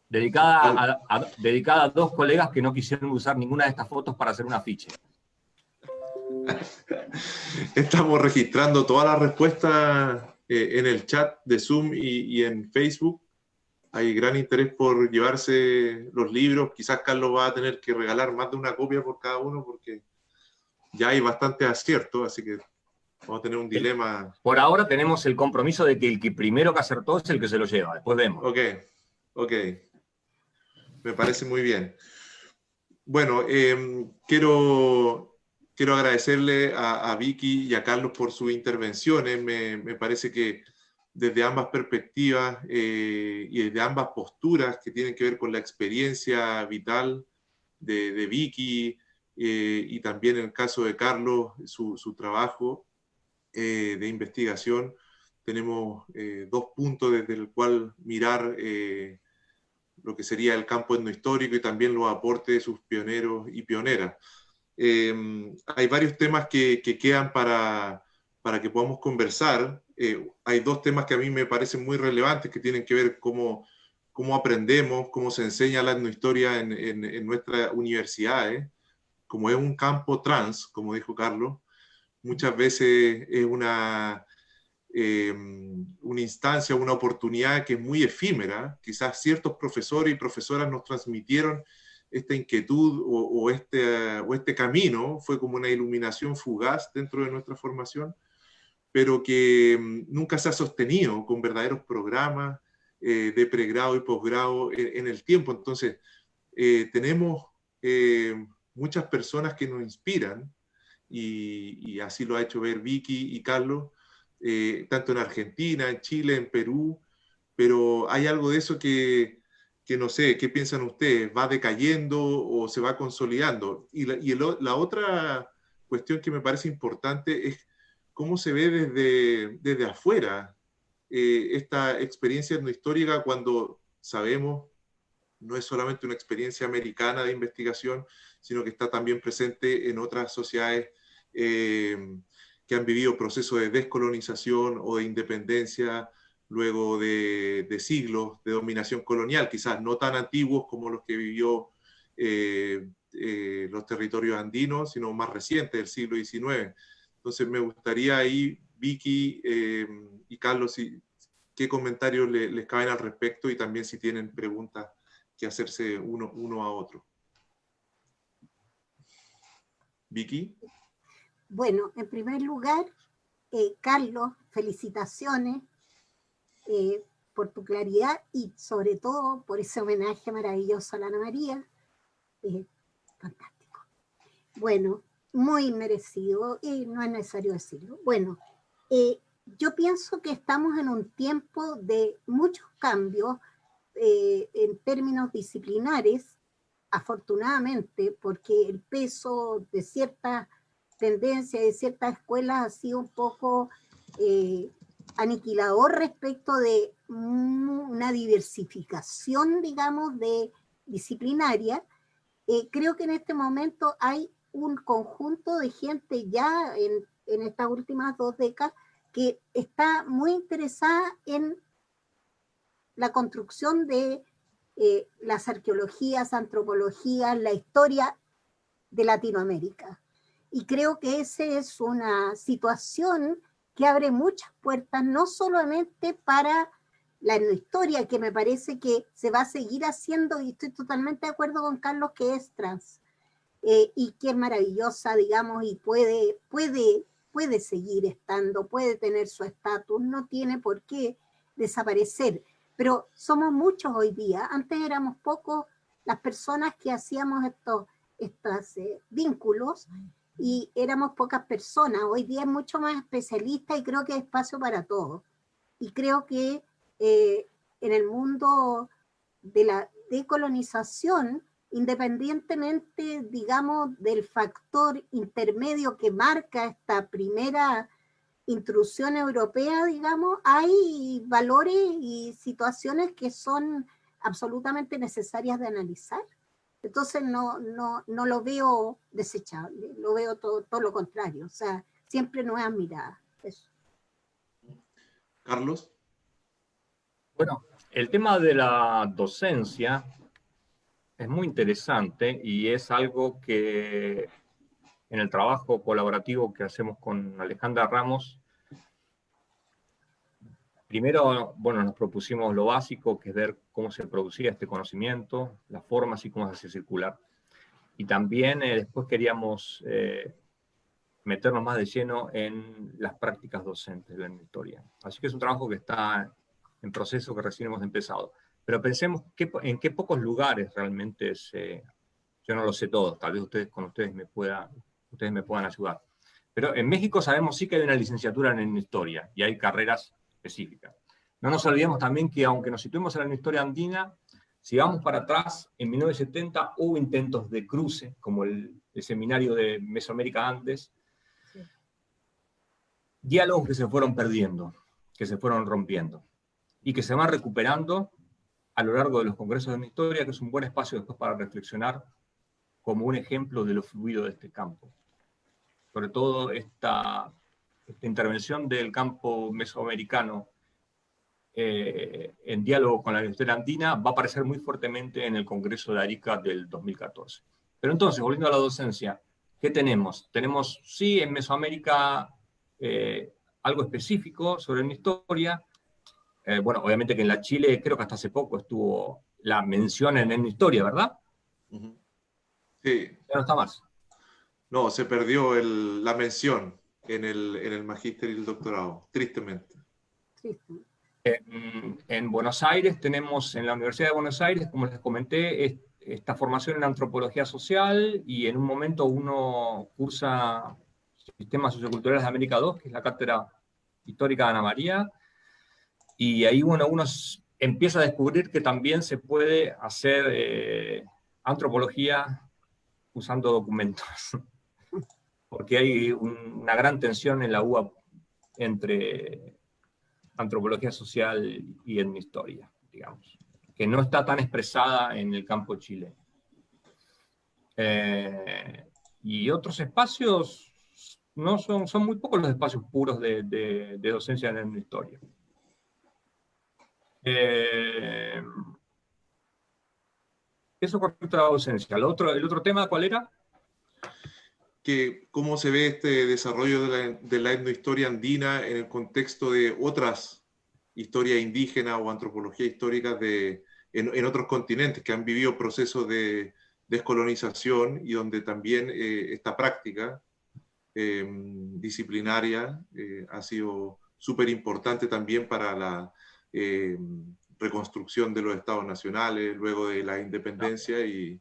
Dedicada a 2 colegas que no quisieron usar ninguna de estas fotos para hacer un afiche. estamos registrando todas las respuestas en el chat de Zoom y en Facebook. Hay gran interés por llevarse los libros. Quizás Carlos va a tener que regalar más de una copia por cada uno porque ya hay bastante acierto, así que vamos a tener un dilema. Por ahora tenemos el compromiso de que el que primero que acertó es el que se lo lleva. Después vemos. Ok. Me parece muy bien. Bueno, quiero agradecerle a Vicky y a Carlos por sus intervenciones. Me parece que desde ambas perspectivas y desde ambas posturas que tienen que ver con la experiencia vital de Vicky y también en el caso de Carlos, su trabajo de investigación, tenemos 2 puntos desde el cual mirar lo que sería el campo etnohistórico y también los aportes de sus pioneros y pioneras. Hay varios temas que quedan para que podamos conversar. Hay 2 temas que a mí me parecen muy relevantes que tienen que ver cómo aprendemos, cómo se enseña la etnohistoria en nuestras universidades. Como es un campo trans, como dijo Carlos, muchas veces es una instancia, una oportunidad que es muy efímera. Quizás ciertos profesores y profesoras nos transmitieron esta inquietud o este camino, fue como una iluminación fugaz dentro de nuestra formación, pero que nunca se ha sostenido con verdaderos programas de pregrado y posgrado en el tiempo. Entonces, tenemos muchas personas que nos inspiran, y así lo ha hecho ver Vicky y Carlos, tanto en Argentina, en Chile, en Perú, pero hay algo de eso que no sé, ¿qué piensan ustedes? ¿Va decayendo o se va consolidando? Y la otra cuestión que me parece importante es cómo se ve desde afuera esta experiencia etnohistórica cuando sabemos no es solamente una experiencia americana de investigación, sino que está también presente en otras sociedades que han vivido procesos de descolonización o de independencia luego de siglos de dominación colonial, quizás no tan antiguos como los que vivió los territorios andinos, sino más recientes, del siglo XIX. Entonces me gustaría ahí, Vicky y Carlos, qué comentarios les caben al respecto y también si tienen preguntas que hacerse uno a otro. Vicky. Bueno, en primer lugar, Carlos, felicitaciones por tu claridad y sobre todo por ese homenaje maravilloso a la Ana María. Fantástico. Bueno, muy merecido y no es necesario decirlo. Bueno, yo pienso que estamos en un tiempo de muchos cambios en términos disciplinares, afortunadamente, porque el peso de ciertas tendencias, de ciertas escuelas ha sido un poco aniquilador respecto de una diversificación, digamos, de disciplinaria. Creo que en este momento hay un conjunto de gente ya en estas últimas 2 décadas que está muy interesada en la construcción de las arqueologías, antropologías, la historia de Latinoamérica. Y creo que esa es una situación que abre muchas puertas, no solamente para la etnohistoria, que me parece que se va a seguir haciendo, y estoy totalmente de acuerdo con Carlos, que es trans, y que es maravillosa, digamos, y puede seguir estando, puede tener su estatus, no tiene por qué desaparecer, pero somos muchos hoy día. Antes éramos pocos las personas que hacíamos estos vínculos, y éramos pocas personas. Hoy día es mucho más especialista y creo que hay espacio para todos. Y creo que en el mundo de la decolonización, independientemente, digamos, del factor intermedio que marca esta primera intrusión europea, digamos, hay valores y situaciones que son absolutamente necesarias de analizar. Entonces no lo veo desechable, lo veo todo lo contrario, o sea, siempre nuevas miradas. Eso. Carlos. Bueno, el tema de la docencia es muy interesante y es algo que en el trabajo colaborativo que hacemos con Alejandra Ramos, primero, bueno, nos propusimos lo básico, que es ver cómo se producía este conocimiento, las formas y cómo se hacía circular. Y también después queríamos meternos más de lleno en las prácticas docentes de la historia. Así que es un trabajo que está en proceso, que recién hemos empezado. Pero pensemos en qué pocos lugares realmente yo no lo sé todo, tal vez ustedes me puedan ayudar. Pero en México sabemos sí que hay una licenciatura en historia y hay carreras específicas. No nos olvidemos también que aunque nos situemos en la historia andina, si vamos para atrás, en 1970 hubo intentos de cruce, como el seminario de Mesoamérica Andes, sí. Diálogos que se fueron perdiendo, que se fueron rompiendo, y que se van recuperando a lo largo de los congresos de la historia, que es un buen espacio después para reflexionar como un ejemplo de lo fluido de este campo. Sobre todo esta intervención del campo mesoamericano en diálogo con la historia andina va a aparecer muy fuertemente en el Congreso de Arica del 2014. Pero entonces, volviendo a la docencia, ¿qué tenemos? Tenemos, sí, en Mesoamérica algo específico sobre la historia. Bueno, obviamente que en la Chile, creo que hasta hace poco estuvo la mención en historia, ¿verdad? Sí. Ya no está más. No, se perdió la mención en el magíster y el doctorado, tristemente. En Buenos Aires tenemos, en la Universidad de Buenos Aires, como les comenté, esta formación en antropología social, y en un momento uno cursa Sistemas Socioculturales de América II, que es la cátedra histórica de Ana María, y ahí uno empieza a descubrir que también se puede hacer antropología usando documentos, porque hay una gran tensión en la UAP entre antropología social y etnohistoria, digamos, que no está tan expresada en el campo chileno. Y otros espacios, no son muy pocos los espacios puros de docencia en etnohistoria. Eso con respecto a la docencia. El otro tema, ¿cuál era? Que cómo se ve este desarrollo de la etnohistoria andina en el contexto de otras historias indígenas o antropología histórica en otros continentes que han vivido procesos de descolonización, y donde también esta práctica disciplinaria ha sido súper importante también para la reconstrucción de los estados nacionales luego de la independencia, y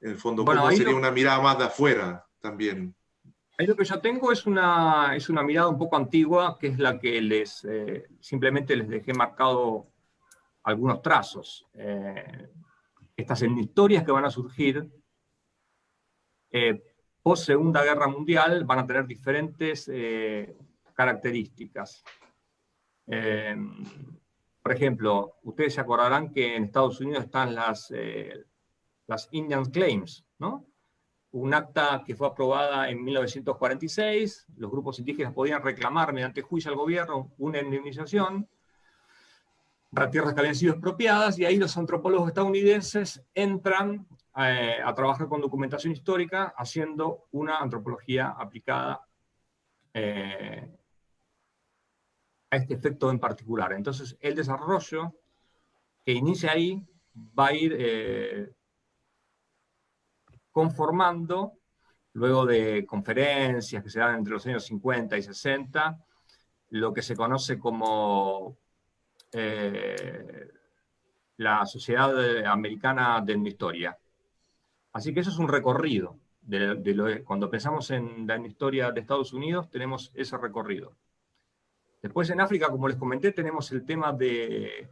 en el fondo cómo sería una mirada más de afuera también. Ahí lo que yo tengo es una mirada un poco antigua, que es la que simplemente les dejé marcado algunos trazos. Estas historias que van a surgir post Segunda Guerra Mundial van a tener diferentes características. Por ejemplo, ustedes se acordarán que en Estados Unidos están las Indian Claims, ¿no? Un acta que fue aprobada en 1946, los grupos indígenas podían reclamar mediante juicio al gobierno una indemnización, para tierras que habían sido expropiadas, y ahí los antropólogos estadounidenses entran a trabajar con documentación histórica, haciendo una antropología aplicada a este efecto en particular. Entonces, el desarrollo que inicia ahí va a ir conformando, luego de conferencias que se dan entre los años 50 y 60, lo que se conoce como la Sociedad Americana de Etnohistoria. Así que eso es un recorrido. Cuando pensamos en la etnohistoria de Estados Unidos, tenemos ese recorrido. Después en África, como les comenté, tenemos el tema de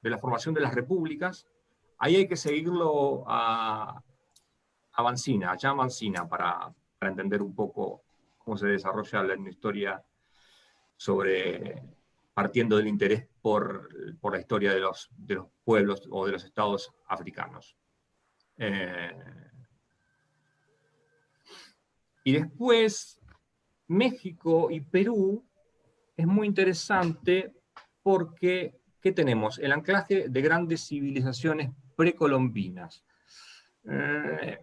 la formación de las repúblicas. Ahí hay que seguirlo a Mancina, allá Mancina, para entender un poco cómo se desarrolla la etnohistoria partiendo del interés por la historia de los pueblos o de los estados africanos. Y después, México y Perú es muy interesante porque, ¿qué tenemos? El anclaje de grandes civilizaciones precolombinas.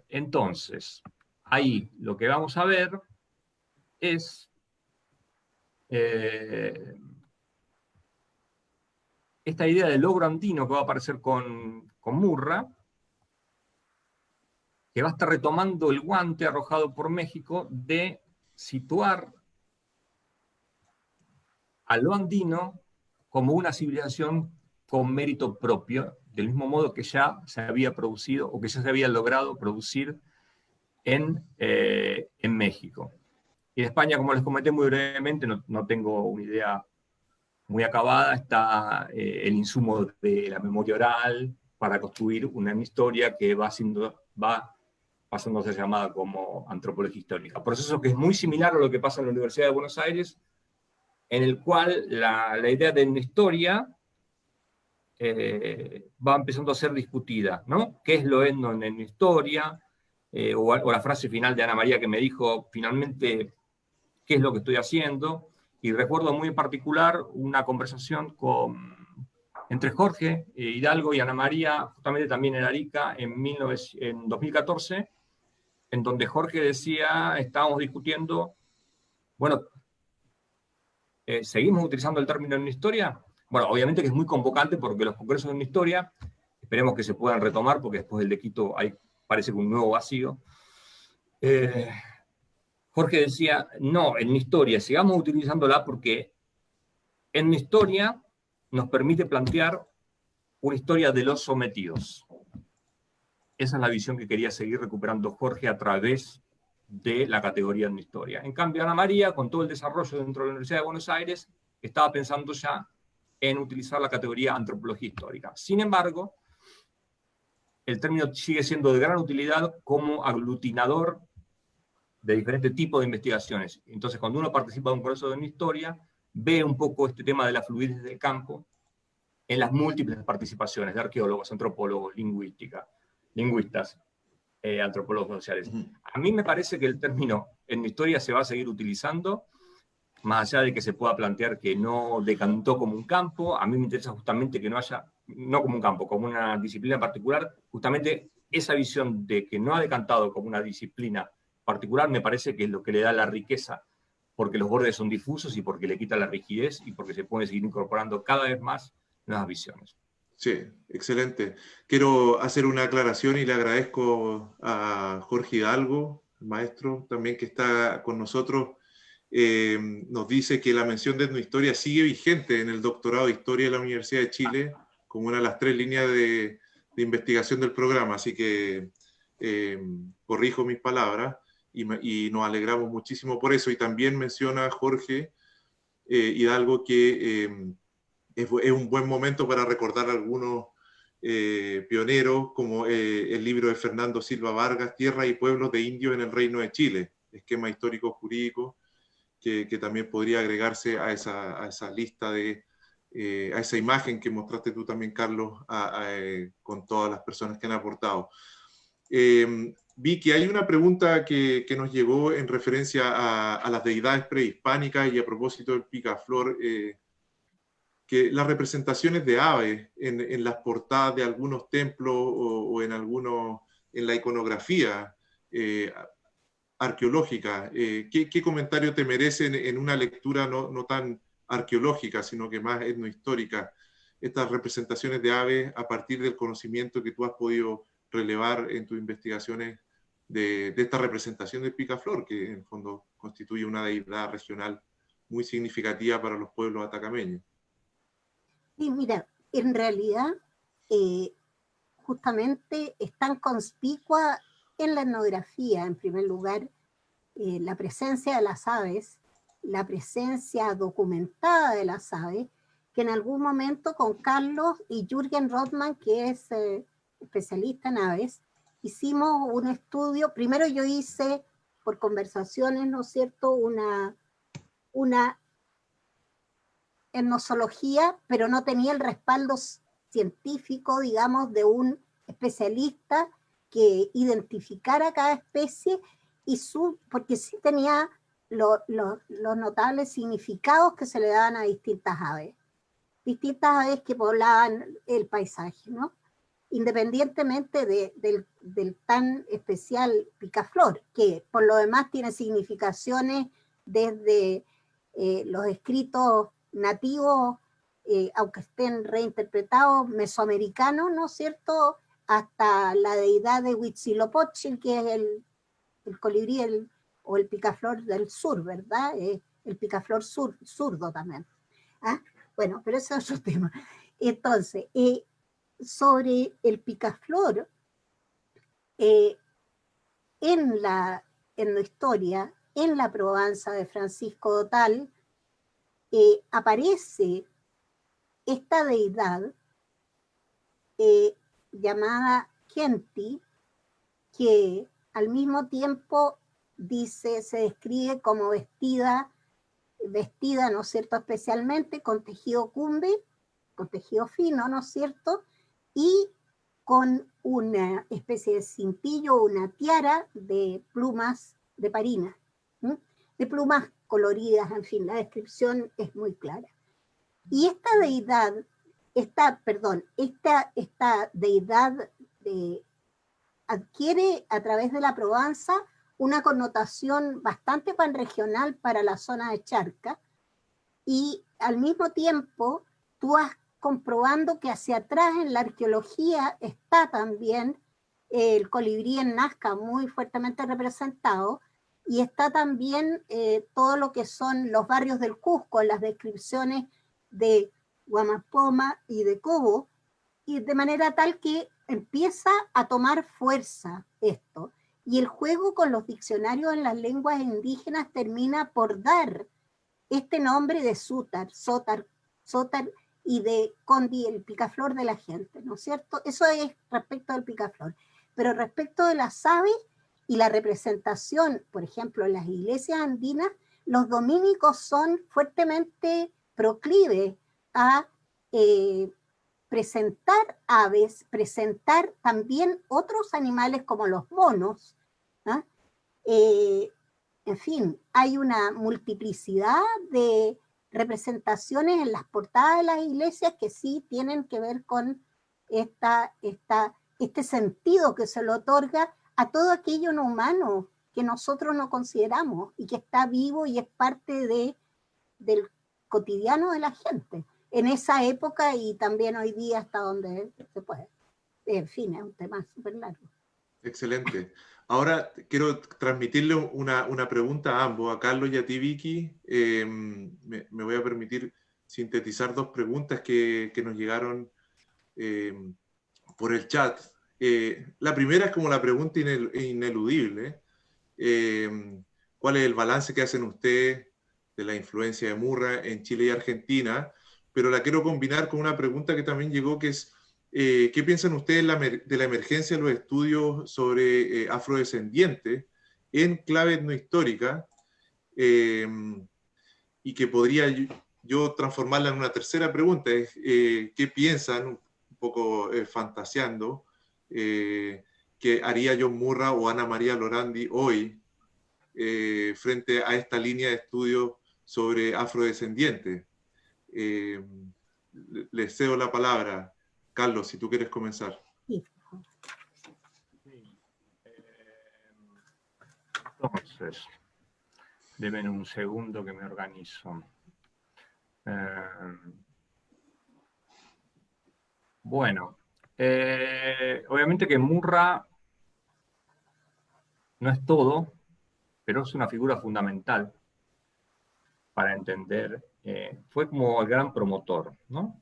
Entonces, ahí lo que vamos a ver es esta idea del logro andino que va a aparecer con Murra, que va a estar retomando el guante arrojado por México de situar a lo andino como una civilización con mérito propio, del mismo modo que ya se había producido o que ya se había logrado producir en México. Y en España, como les comenté muy brevemente, no tengo una idea muy acabada, está el insumo de la memoria oral para construir una historia que va pasando a ser llamada como antropología histórica. Proceso que es muy similar a lo que pasa en la Universidad de Buenos Aires, en el cual la idea de una historia va empezando a ser discutida, ¿no? ¿Qué es lo etno en la historia? O la frase final de Ana María que me dijo, finalmente, ¿qué es lo que estoy haciendo? Y recuerdo muy en particular una conversación entre Jorge Hidalgo y Ana María, justamente también en Arica, en 2014, en donde Jorge decía, estábamos discutiendo, bueno, ¿seguimos utilizando el término en historia? Bueno, obviamente que es muy convocante porque los congresos en historia, esperemos que se puedan retomar, porque después del de Quito hay, parece que un nuevo vacío. Jorge decía, no, en historia, sigamos utilizándola porque en historia nos permite plantear una historia de los sometidos. Esa es la visión que quería seguir recuperando Jorge a través de la categoría en historia. En cambio, Ana María, con todo el desarrollo dentro de la Universidad de Buenos Aires, estaba pensando ya en utilizar la categoría antropología histórica. Sin embargo, el término sigue siendo de gran utilidad como aglutinador de diferentes tipos de investigaciones. Entonces, cuando uno participa de un proceso de historia, ve un poco este tema de la fluidez del campo en las múltiples participaciones de arqueólogos, antropólogos, lingüistas, antropólogos sociales. A mí me parece que el término en historia se va a seguir utilizando, más allá de que se pueda plantear que no decantó como un campo. A mí me interesa justamente que no haya, no como un campo, como una disciplina particular, justamente esa visión de que no ha decantado como una disciplina particular me parece que es lo que le da la riqueza, porque los bordes son difusos y porque le quita la rigidez y porque se puede seguir incorporando cada vez más nuevas visiones. Sí, excelente. Quiero hacer una aclaración y le agradezco a Jorge Hidalgo, el maestro también que está con nosotros. Nos dice que la mención de etnohistoria sigue vigente en el doctorado de Historia de la Universidad de Chile como una de las 3 líneas de investigación del programa, así que corrijo mis palabras y nos alegramos muchísimo por eso. Y también menciona Jorge Hidalgo que es un buen momento para recordar a algunos pioneros, como el libro de Fernando Silva Vargas, Tierra y Pueblos de Indios en el Reino de Chile, esquema histórico-jurídico, que también podría agregarse a esa lista, a esa imagen que mostraste tú también, Carlos, con todas las personas que han aportado. Vicky, hay una pregunta que nos llegó en referencia a las deidades prehispánicas y a propósito del picaflor. que las representaciones de aves en las portadas de algunos templos o en la iconografía arqueológica, ¿qué comentario te merecen en una lectura no tan arqueológica, sino que más etnohistórica, estas representaciones de aves a partir del conocimiento que tú has podido relevar en tus investigaciones de esta representación del picaflor, que en el fondo constituye una deidad regional muy significativa para los pueblos atacameños? Sí, mira, en realidad justamente es tan conspicua en la etnografía, en primer lugar, la presencia de las aves, la presencia documentada de las aves, que en algún momento con Carlos y Jürgen Rothman, que es especialista en aves, hicimos un estudio. Primero yo hice, por conversaciones, ¿no es cierto?, una etnozoología, pero no tenía el respaldo científico, digamos, de un especialista que identificara cada especie, porque sí tenía los notables significados que se le daban a distintas aves que poblaban el paisaje, ¿no? Independientemente del tan especial picaflor, que por lo demás tiene significaciones desde los escritos nativos, aunque estén reinterpretados, mesoamericanos, ¿no es cierto?, hasta la deidad de Huitzilopochtli, que es el colibrí o el picaflor del sur, ¿verdad? El picaflor zurdo también. ¿Ah? Bueno, pero ese es otro tema. Entonces, sobre el picaflor, en la historia, en la Provenza de Francisco Dotal, aparece esta deidad llamada Kenti, que al mismo tiempo se describe como vestida, ¿no es cierto?, especialmente con tejido cumbe, con tejido fino, ¿no es cierto?, y con una especie de cintillo, una tiara de plumas de parina, de plumas coloridas, en fin, la descripción es muy clara. Y esta deidad, esta deidad adquiere a través de la Provenza una connotación bastante panregional para la zona de Charca, y al mismo tiempo tú vas comprobando que hacia atrás en la arqueología está también el colibrí en Nazca muy fuertemente representado, y está también todo lo que son los barrios del Cusco, las descripciones de Guamapoma y de Cobo, y de manera tal que empieza a tomar fuerza esto. Y el juego con los diccionarios en las lenguas indígenas termina por dar este nombre de Sotar y de Condi, el picaflor de la gente, ¿no es cierto? Eso es respecto al picaflor. Pero respecto de las aves y la representación, por ejemplo, en las iglesias andinas, los dominicos son fuertemente proclives a presentar aves, presentar también otros animales como los monos, ¿ah? En fin, hay una multiplicidad de representaciones en las portadas de las iglesias que sí tienen que ver con este sentido que se le otorga a todo aquello no humano que nosotros no consideramos y que está vivo y es parte del cotidiano de la gente en esa época y también hoy día hasta donde se puede. En fin, es un tema súper largo. Excelente. Ahora quiero transmitirle una pregunta a ambos, a Carlos y a ti, Vicky. Me voy a permitir sintetizar dos preguntas que nos llegaron por el chat. La primera es como la pregunta ineludible. ¿Cuál es el balance que hacen ustedes de la influencia de Murra en Chile y Argentina? Pero la quiero combinar con una pregunta que también llegó, que es ¿qué piensan ustedes de la emergencia de los estudios sobre afrodescendientes en clave etnohistórica? Y que podría yo transformarla en una tercera pregunta, es ¿qué piensan, un poco fantaseando, que haría John Murra o Ana María Lorandi hoy frente a esta línea de estudio sobre afrodescendientes? le cedo la palabra. Carlos, si tú quieres comenzar. Sí. Entonces, denme un segundo que me organizo. Bueno, obviamente que Murra no es todo, pero es una figura fundamental para entender. Fue como el gran promotor, ¿no?,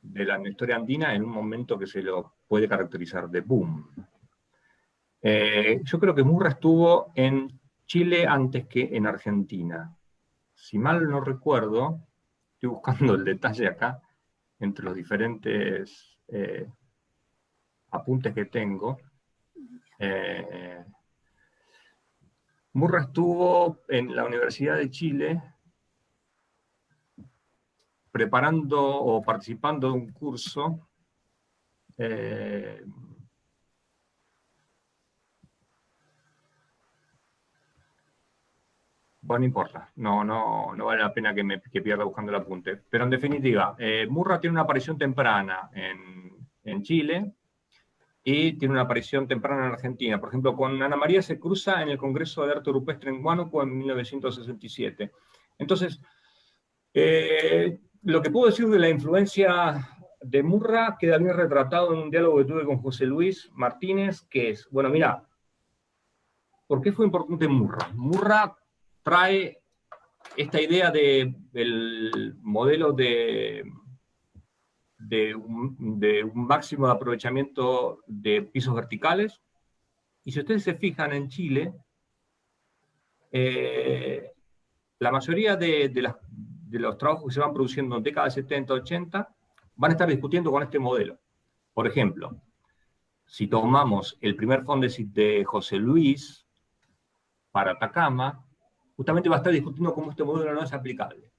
de la historia andina en un momento que se lo puede caracterizar de boom. Yo creo que Murra estuvo en Chile antes que en Argentina. Si mal no recuerdo, estoy buscando el detalle acá, entre los diferentes apuntes que tengo. Murra estuvo en la Universidad de Chile preparando o participando de un curso bueno, no importa, no vale la pena que pierda buscando el apunte. Pero en definitiva, Murra tiene una aparición temprana en Chile y tiene una aparición temprana en Argentina. Por ejemplo, con Ana María se cruza en el Congreso de Arte Rupestre en Huánuco en 1967. Entonces, lo que puedo decir de la influencia de Murra queda bien retratado en un diálogo que tuve con José Luis Martínez, que es, bueno, mira, ¿por qué fue importante Murra? Murra trae esta idea del modelo de un máximo de aprovechamiento de pisos verticales. Y si ustedes se fijan en Chile, la mayoría de los trabajos que se van produciendo en décadas 70, 80, van a estar discutiendo con este modelo. Por ejemplo, si tomamos el primer Fondesit de José Luis para Atacama, justamente va a estar discutiendo cómo este modelo no es aplicable.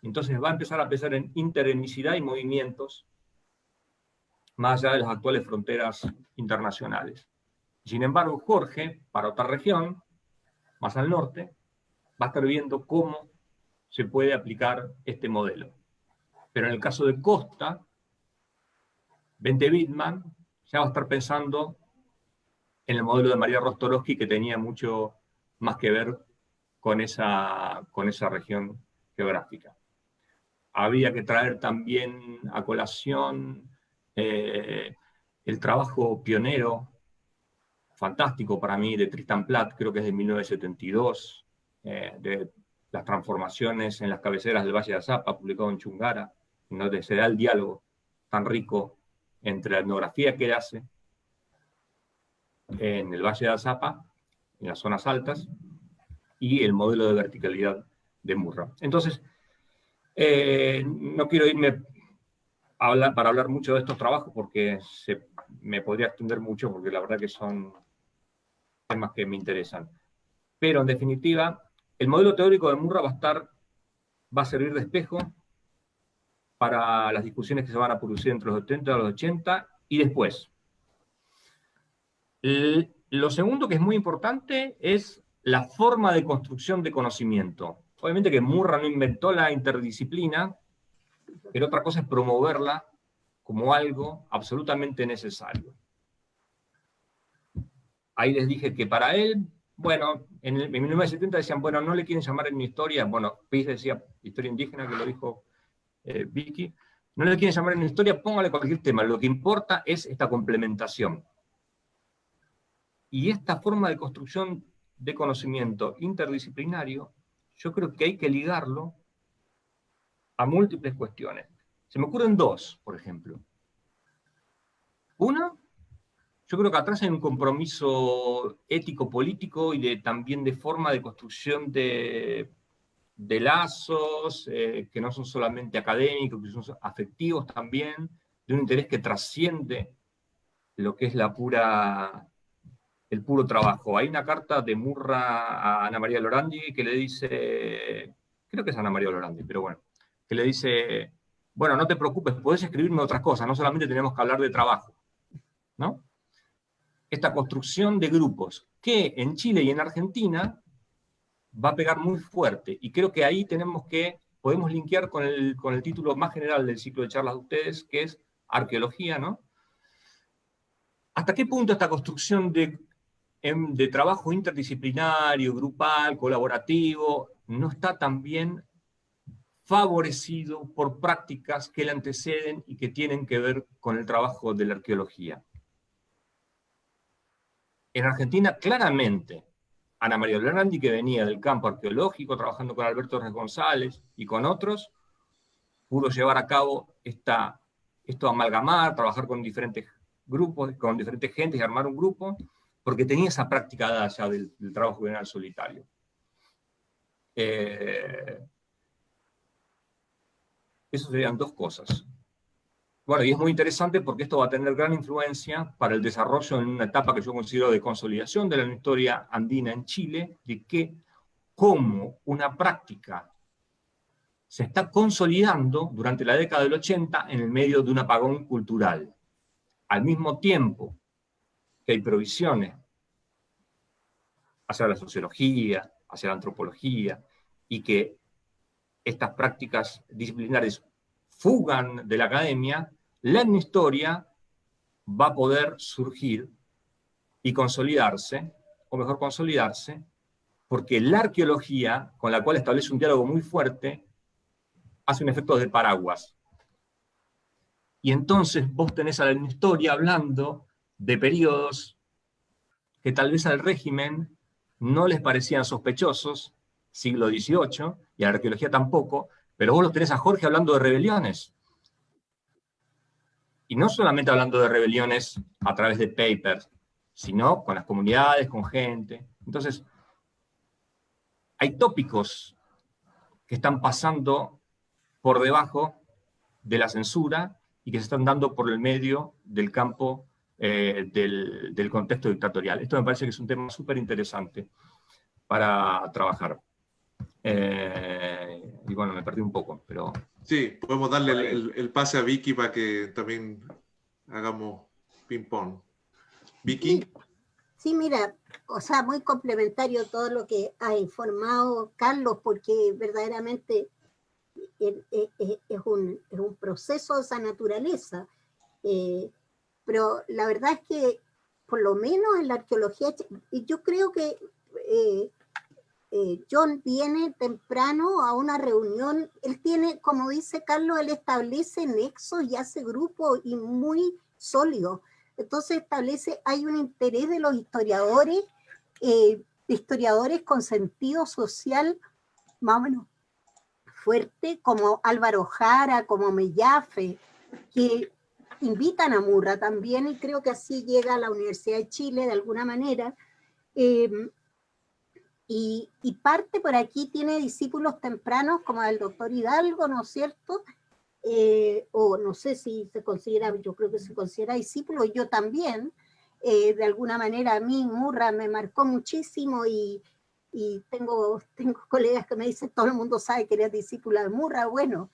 Entonces va a empezar a pensar en interetnicidad y movimientos más allá de las actuales fronteras internacionales. Sin embargo, Jorge, para otra región, más al norte, va a estar viendo cómo se puede aplicar este modelo. Pero en el caso de Costa, Bente Wittmann ya va a estar pensando en el modelo de María Rostorowski, que tenía mucho más que ver con esa región geográfica. Había que traer también a colación el trabajo pionero, fantástico para mí, de Tristan Platt, creo que es de 1972, de las transformaciones en las cabeceras del Valle de Azapa, publicado en Chungara, donde se da el diálogo tan rico entre la etnografía que él hace en el Valle de Azapa, en las zonas altas, y el modelo de verticalidad de Murra. Entonces, no quiero irme para hablar mucho de estos trabajos porque me podría extender mucho, porque la verdad que son temas que me interesan. Pero en definitiva, el modelo teórico de Murra va a servir de espejo para las discusiones que se van a producir entre los 70 y los 80 y después. Lo segundo que es muy importante es la forma de construcción de conocimiento. Obviamente que Murra no inventó la interdisciplina, pero otra cosa es promoverla como algo absolutamente necesario. Ahí les dije que para él, bueno, en 1970 decían, bueno, no le quieren llamar en historia, bueno, Piz decía historia indígena, que lo dijo Vicky, no le quieren llamar en historia, póngale cualquier tema, lo que importa es esta complementación. Y esta forma de construcción de conocimiento interdisciplinario, yo creo que hay que ligarlo a múltiples cuestiones. Se me ocurren dos, por ejemplo. Una, yo creo que atrás hay un compromiso ético-político y también de forma de construcción de lazos, que no son solamente académicos, que son afectivos también, de un interés que trasciende lo que es el puro trabajo. Hay una carta de Murra a Ana María Lorandi que le dice, creo que es Ana María Lorandi, pero bueno, que le dice, bueno, no te preocupes, podés escribirme otras cosas, no solamente tenemos que hablar de trabajo, ¿no? Esta construcción de grupos, que en Chile y en Argentina va a pegar muy fuerte, y creo que ahí tenemos que podemos linkear con el título más general del ciclo de charlas de ustedes, que es arqueología, ¿no? ¿Hasta qué punto esta construcción de trabajo interdisciplinario, grupal, colaborativo, no está también favorecido por prácticas que le anteceden y que tienen que ver con el trabajo de la arqueología? En Argentina, claramente, Ana María Bernardi, que venía del campo arqueológico, trabajando con Alberto Res González y con otros, pudo llevar a cabo esto amalgamar, trabajar con diferentes grupos, con diferentes gentes y armar un grupo, porque tenía esa práctica dada ya del trabajo general solitario. Eso serían dos cosas. Bueno, y es muy interesante porque esto va a tener gran influencia para el desarrollo en una etapa que yo considero de consolidación de la historia andina en Chile, de que cómo una práctica se está consolidando durante la década del 80 en el medio de un apagón cultural. Al mismo tiempo que hay provisiones hacia la sociología, hacia la antropología, y que estas prácticas disciplinares fugan de la academia, la etnohistoria va a poder surgir y consolidarse, o mejor consolidarse, porque la arqueología, con la cual establece un diálogo muy fuerte, hace un efecto de paraguas. Y entonces vos tenés a la etnohistoria hablando de periodos que tal vez al régimen no les parecían sospechosos, siglo XVIII, y a la arqueología tampoco, pero vos los tenés a Jorge hablando de rebeliones. Y no solamente hablando de rebeliones a través de papers, sino con las comunidades, con gente. Entonces, hay tópicos que están pasando por debajo de la censura y que se están dando por el medio del campo del contexto dictatorial. Esto me parece que es un tema súper interesante para trabajar. Y bueno, me perdí un poco, pero... Sí, podemos darle el pase a Vicky para que también hagamos ping-pong. Vicky. Sí, mira, o sea, muy complementario todo lo que ha informado Carlos, porque verdaderamente es un proceso de esa naturaleza. Pero la verdad es que, por lo menos en la arqueología, yo creo que John viene temprano a una reunión, él tiene, como dice Carlos, él establece nexos y hace grupo y muy sólido. Entonces establece, hay un interés de los historiadores con sentido social más o menos fuerte, como Álvaro Jara, como Mellafe, que invitan a Murra también, y creo que así llega a la Universidad de Chile de alguna manera. Y parte por aquí, tiene discípulos tempranos como el doctor Hidalgo, ¿no es cierto? O no sé si se considera, yo creo que se considera discípulo, yo también, de alguna manera a mí Murra me marcó muchísimo, y tengo colegas que me dicen, todo el mundo sabe que eres discípula de Murra, bueno,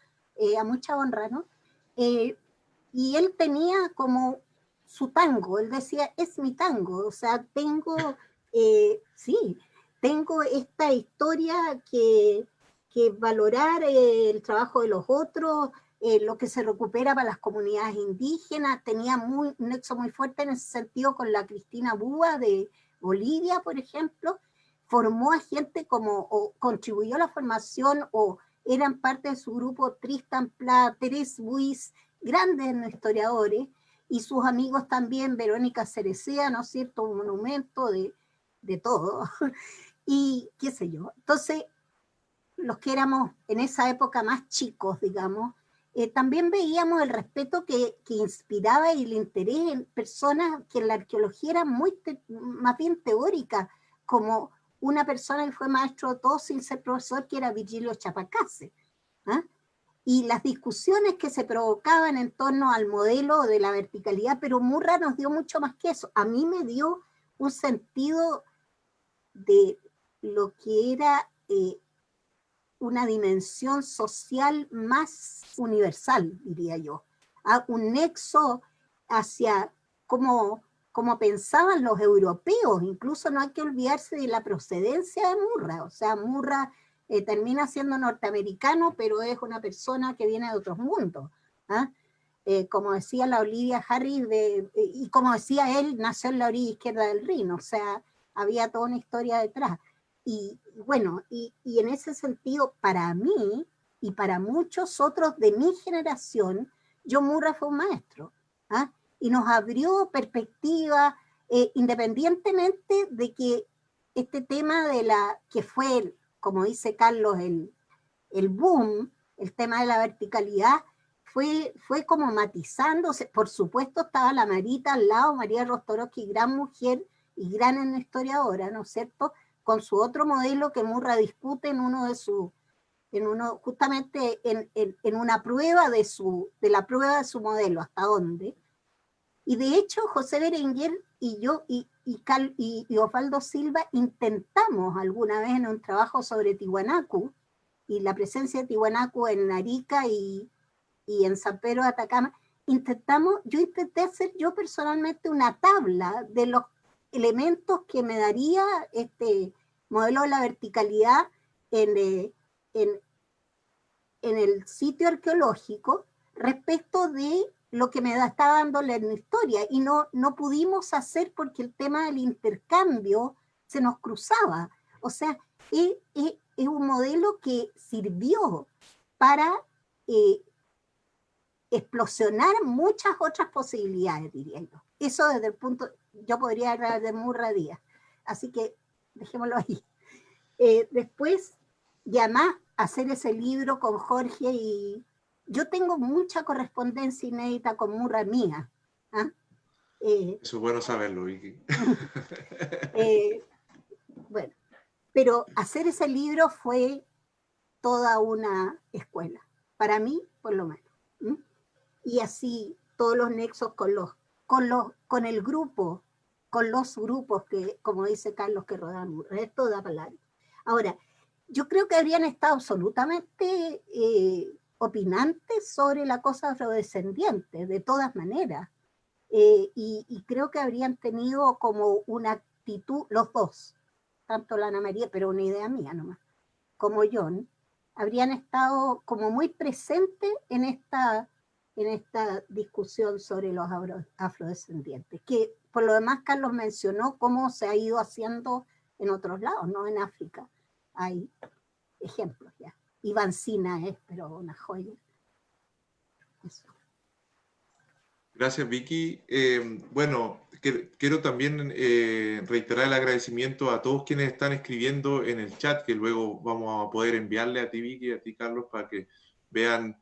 a mucha honra, ¿no? Y él tenía como su tango, él decía, es mi tango, o sea, tengo esta historia que valorar el trabajo de los otros, lo que se recupera para las comunidades indígenas. Tenía un nexo muy fuerte en ese sentido con la Cristina Búa de Bolivia, por ejemplo. Formó a gente o contribuyó a la formación, o eran parte de su grupo Tristan Pla, Terés Buis, grandes historiadores, y sus amigos también, Verónica Cerecea, ¿no es cierto?, un monumento de todo, y qué sé yo. Entonces, los que éramos en esa época más chicos, digamos, también veíamos el respeto que inspiraba y el interés en personas que en la arqueología eran más bien teóricas, como una persona que fue maestro de todo sin ser profesor, que era Virgilio Chapacase, ¿eh? Y las discusiones que se provocaban en torno al modelo de la verticalidad, pero Murra nos dio mucho más que eso. A mí me dio un sentido de lo que era una dimensión social más universal, diría yo, un nexo hacia cómo pensaban los europeos. Incluso no hay que olvidarse de la procedencia de Murra. O sea, Murra termina siendo norteamericano, pero es una persona que viene de otros mundos. ¿Ah? Como decía la Olivia Harris, y como decía él, nació en la orilla izquierda del Rin, o sea, había toda una historia detrás. Y bueno, y en ese sentido, para mí y para muchos otros de mi generación, John Murray fue un maestro. ¿Ah? Y nos abrió perspectiva, independientemente de que este tema que fue, como dice Carlos, el boom, el tema de la verticalidad, fue como matizándose. Por supuesto estaba la Marita al lado, María Rostorowski, gran mujer y gran historiadora, ¿no es cierto?, con su otro modelo que Murray discute en justamente en una prueba de la prueba de su modelo, hasta dónde. Y de hecho, José Berenguer y yo y Osvaldo Silva intentamos alguna vez en un trabajo sobre Tiwanaku y la presencia de Tiwanaku en Arica y en San Pedro de Atacama, yo intenté hacer yo personalmente una tabla de los elementos que me daría este modelo de la verticalidad en el sitio arqueológico respecto de lo que me estaba dando la historia, y no pudimos hacer porque el tema del intercambio se nos cruzaba. O sea, es un modelo que sirvió para explosionar muchas otras posibilidades, diría yo. Eso desde el punto, yo podría hablar de Murray Díaz, así que dejémoslo ahí. Después, ya más, hacer ese libro con Jorge, y yo tengo mucha correspondencia inédita con Murray mía. ¿Ah? Eso es bueno saberlo, Vicky. Bueno, pero hacer ese libro fue toda una escuela, para mí por lo menos. ¿Mm? Y así todos los nexos con el grupo, con los grupos que, como dice Carlos, que rodean Murray. Esto da palabra. Ahora, yo creo que habrían estado absolutamente opinantes sobre la cosa afrodescendiente, de todas maneras. Y creo que habrían tenido como una actitud, los dos, tanto la Ana María, pero una idea mía nomás, como John, habrían estado como muy presentes en esta discusión sobre los afrodescendientes, que por lo demás Carlos mencionó cómo se ha ido haciendo en otros lados, no en África. Hay ejemplos ya. Iván Sina es, pero una joya. Eso. Gracias, Vicky. Bueno, quiero también reiterar el agradecimiento a todos quienes están escribiendo en el chat, que luego vamos a poder enviarle a ti, Vicky, y a ti, Carlos, para que vean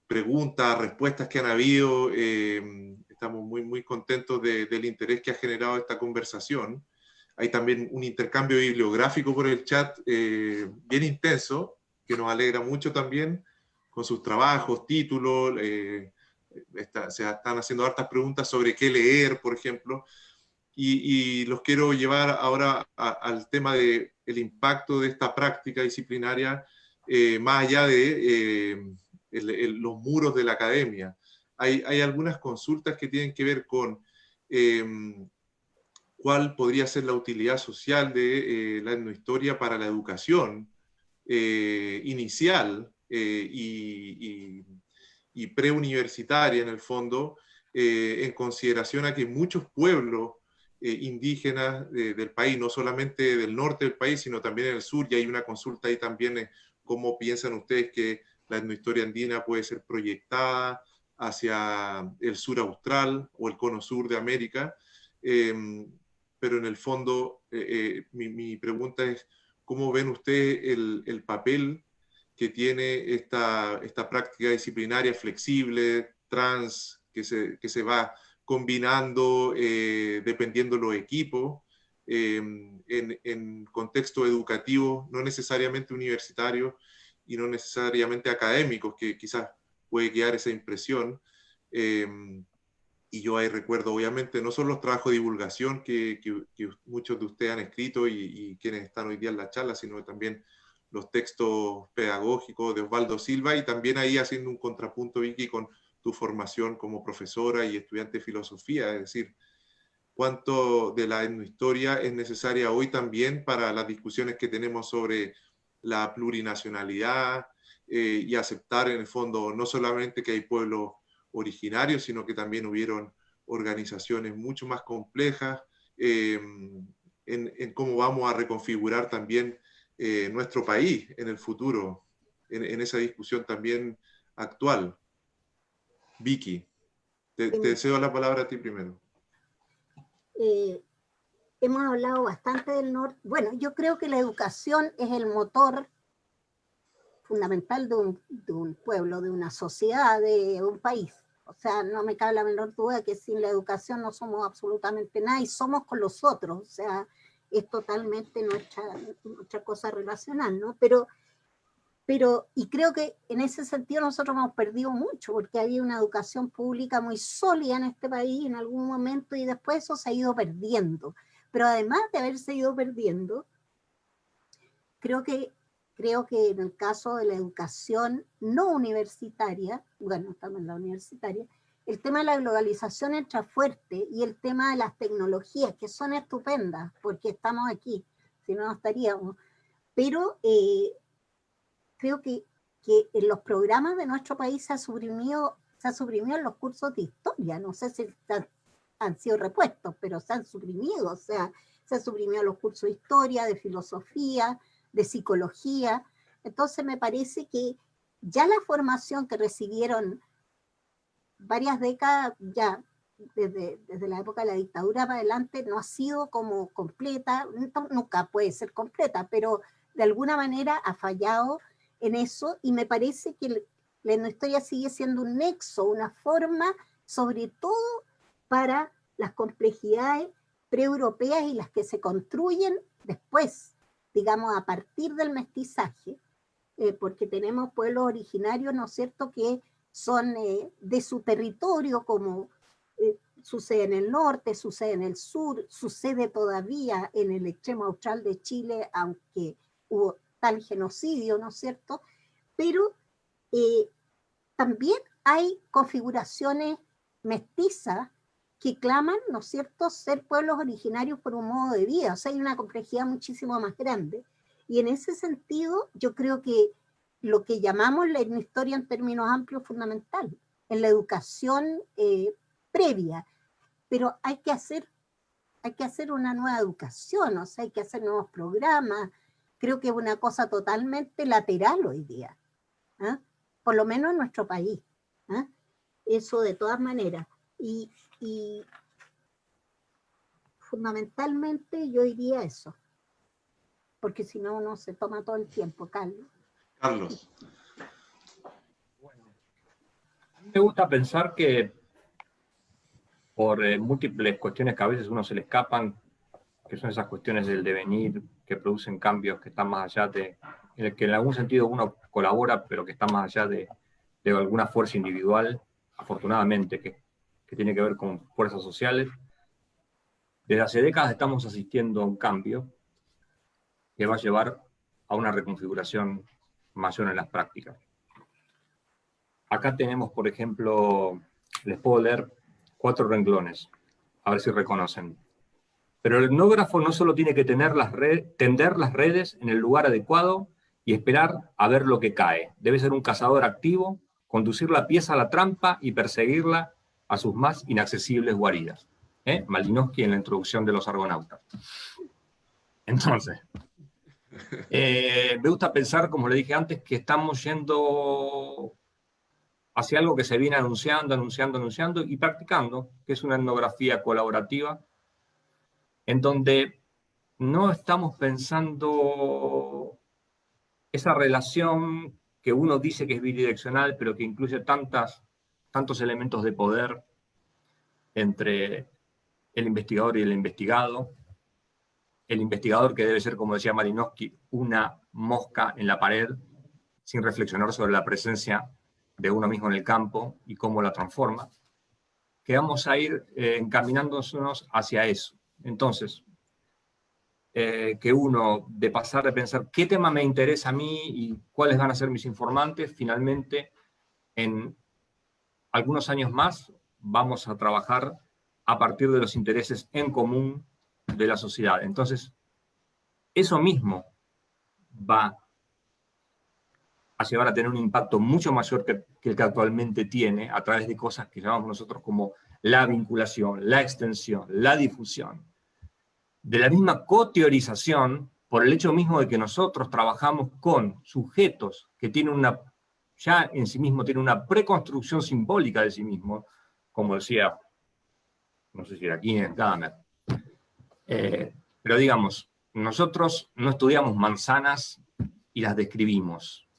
preguntas, respuestas que han habido. Estamos muy, muy contentos del interés que ha generado esta conversación. Hay también un intercambio bibliográfico por el chat bien intenso, que nos alegra mucho también, con sus trabajos, títulos. Se están haciendo hartas preguntas sobre qué leer, por ejemplo, y los quiero llevar ahora al tema del impacto de esta práctica disciplinaria más allá de los muros de la academia. Hay algunas consultas que tienen que ver con cuál podría ser la utilidad social de la etnohistoria para la educación inicial y preuniversitaria, en el fondo, en consideración a que muchos pueblos indígenas del país, no solamente del norte del país, sino también en el sur, y hay una consulta ahí también, cómo piensan ustedes que la etnohistoria andina puede ser proyectada hacia el sur austral o el cono sur de América, pero en el fondo mi pregunta es, ¿cómo ven ustedes el papel que tiene esta práctica disciplinaria flexible, trans, que se va combinando dependiendo los equipos, en contexto educativo, no necesariamente universitarios y no necesariamente académicos, que quizás puede quedar esa impresión? Y yo ahí recuerdo, obviamente, no solo los trabajos de divulgación que muchos de ustedes han escrito y quienes están hoy día en la charla, sino también los textos pedagógicos de Osvaldo Silva, y también ahí haciendo un contrapunto, Vicky, con tu formación como profesora y estudiante de filosofía, es decir, cuánto de la etnohistoria es necesaria hoy también para las discusiones que tenemos sobre la plurinacionalidad y aceptar en el fondo no solamente que hay pueblos originarios, sino que también hubieron organizaciones mucho más complejas en cómo vamos a reconfigurar también nuestro país en el futuro, en esa discusión también actual. Vicky, te cedo la palabra a ti primero. Hemos hablado bastante del norte. Bueno, yo creo que la educación es el motor fundamental de un pueblo, de una sociedad, de un país. O sea, no me cabe la menor duda que sin la educación no somos absolutamente nada y somos con los otros. O sea, es totalmente nuestra cosa relacional, ¿no? Pero, y creo que en ese sentido nosotros hemos perdido mucho, porque había una educación pública muy sólida en este país en algún momento y después eso se ha ido perdiendo. Pero además de haberse ido perdiendo, creo que en el caso de la educación no universitaria, bueno, también la universitaria, el tema de la globalización entra fuerte y el tema de las tecnologías, que son estupendas, porque estamos aquí, si no, no estaríamos. Pero creo que en los programas de nuestro país se ha suprimido los cursos de historia, no sé si han sido repuestos, pero se han suprimido, o sea, se han suprimido los cursos de historia, de filosofía, de psicología. Entonces me parece que ya la formación que recibieron varias décadas, ya desde la época de la dictadura para adelante, no ha sido como completa, nunca puede ser completa, pero de alguna manera ha fallado en eso, y me parece que la historia sigue siendo un nexo, una forma, sobre todo para las complejidades preeuropeas y las que se construyen después, digamos, a partir del mestizaje, porque tenemos pueblos originarios, ¿no es cierto?, que son de su territorio, como sucede en el norte, sucede en el sur, sucede todavía en el extremo austral de Chile, aunque hubo tal genocidio, ¿no es cierto?, pero también hay configuraciones mestizas que claman, ¿no es cierto?, ser pueblos originarios por un modo de vida. O sea, hay una complejidad muchísimo más grande. Y en ese sentido, yo creo que lo que llamamos la etnohistoria en términos amplios es fundamental, en la educación previa. Pero hay que hacer una nueva educación, o sea, hay que hacer nuevos programas. Creo que es una cosa totalmente lateral hoy día, ¿eh? Por lo menos en nuestro país. ¿Eh? Eso de todas maneras. Y fundamentalmente yo diría eso, porque si no uno se toma todo el tiempo. Carlos. Bueno, a mí me gusta pensar que por múltiples cuestiones que a veces uno se le escapan, que son esas cuestiones del devenir, que producen cambios que están más allá en el que en algún sentido uno colabora, pero que están más allá de alguna fuerza individual, afortunadamente, que tiene que ver con fuerzas sociales. Desde hace décadas estamos asistiendo a un cambio que va a llevar a una reconfiguración mayor en las prácticas. Acá tenemos, por ejemplo, les puedo leer 4 renglones, a ver si reconocen. Pero el etnógrafo no solo tiene que tender las redes en el lugar adecuado y esperar a ver lo que cae. Debe ser un cazador activo, conducir la pieza a la trampa y perseguirla a sus más inaccesibles guaridas. Malinowski en la introducción de los argonautas. Entonces, me gusta pensar, como le dije antes, que estamos yendo hacia algo que se viene anunciando y practicando, que es una etnografía colaborativa, en donde no estamos pensando esa relación que uno dice que es bidireccional, pero que incluye tantos elementos de poder entre el investigador y el investigado. El investigador que debe ser, como decía Malinowski, una mosca en la pared, sin reflexionar sobre la presencia de uno mismo en el campo y cómo la transforma, que vamos a ir encaminándonos hacia eso. Entonces, que uno, de pasar de pensar qué tema me interesa a mí y cuáles van a ser mis informantes, finalmente, en algunos años más, vamos a trabajar a partir de los intereses en común de la sociedad. Entonces, eso mismo va a llevar a tener un impacto mucho mayor que el que actualmente tiene, a través de cosas que llamamos nosotros como la vinculación, la extensión, la difusión. De la misma coteorización, por el hecho mismo de que nosotros trabajamos con sujetos que tienen ya en sí mismo tienen una preconstrucción simbólica de sí mismo, como decía, no sé si era Keynes, Gadamer. Pero digamos, nosotros no estudiamos manzanas y las describimos.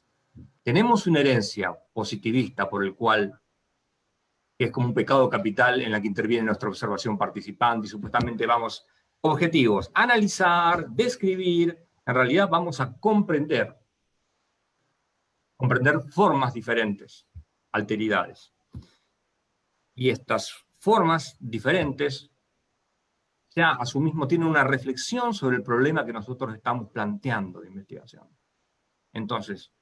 Tenemos una herencia positivista por el cual es como un pecado capital en la que interviene nuestra observación participante y supuestamente vamos, objetivos, analizar, describir, en realidad vamos a comprender formas diferentes, alteridades. Y estas formas diferentes ya a su mismo tienen una reflexión sobre el problema que nosotros estamos planteando de investigación. Entonces,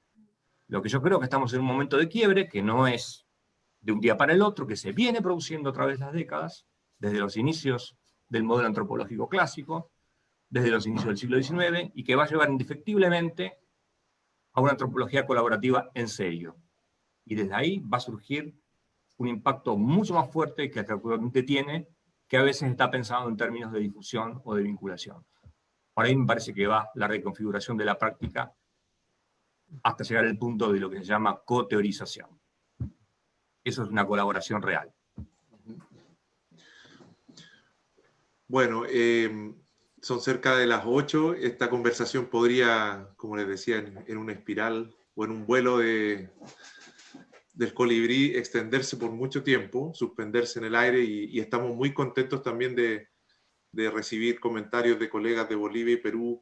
lo que yo creo que estamos en un momento de quiebre, que no es de un día para el otro, que se viene produciendo a través de las décadas, desde los inicios del modelo antropológico clásico, desde los inicios del siglo XIX, y que va a llevar indefectiblemente a una antropología colaborativa en serio. Y desde ahí va a surgir un impacto mucho más fuerte que actualmente tiene, que a veces está pensado en términos de difusión o de vinculación. Por ahí me parece que va la reconfiguración de la práctica hasta llegar al punto de lo que se llama coteorización. Eso es una colaboración real. Bueno, son cerca de las 8. Esta conversación podría, como les decía, en una espiral o en un vuelo del colibrí extenderse por mucho tiempo, suspenderse en el aire, y estamos muy contentos también de recibir comentarios de colegas de Bolivia y Perú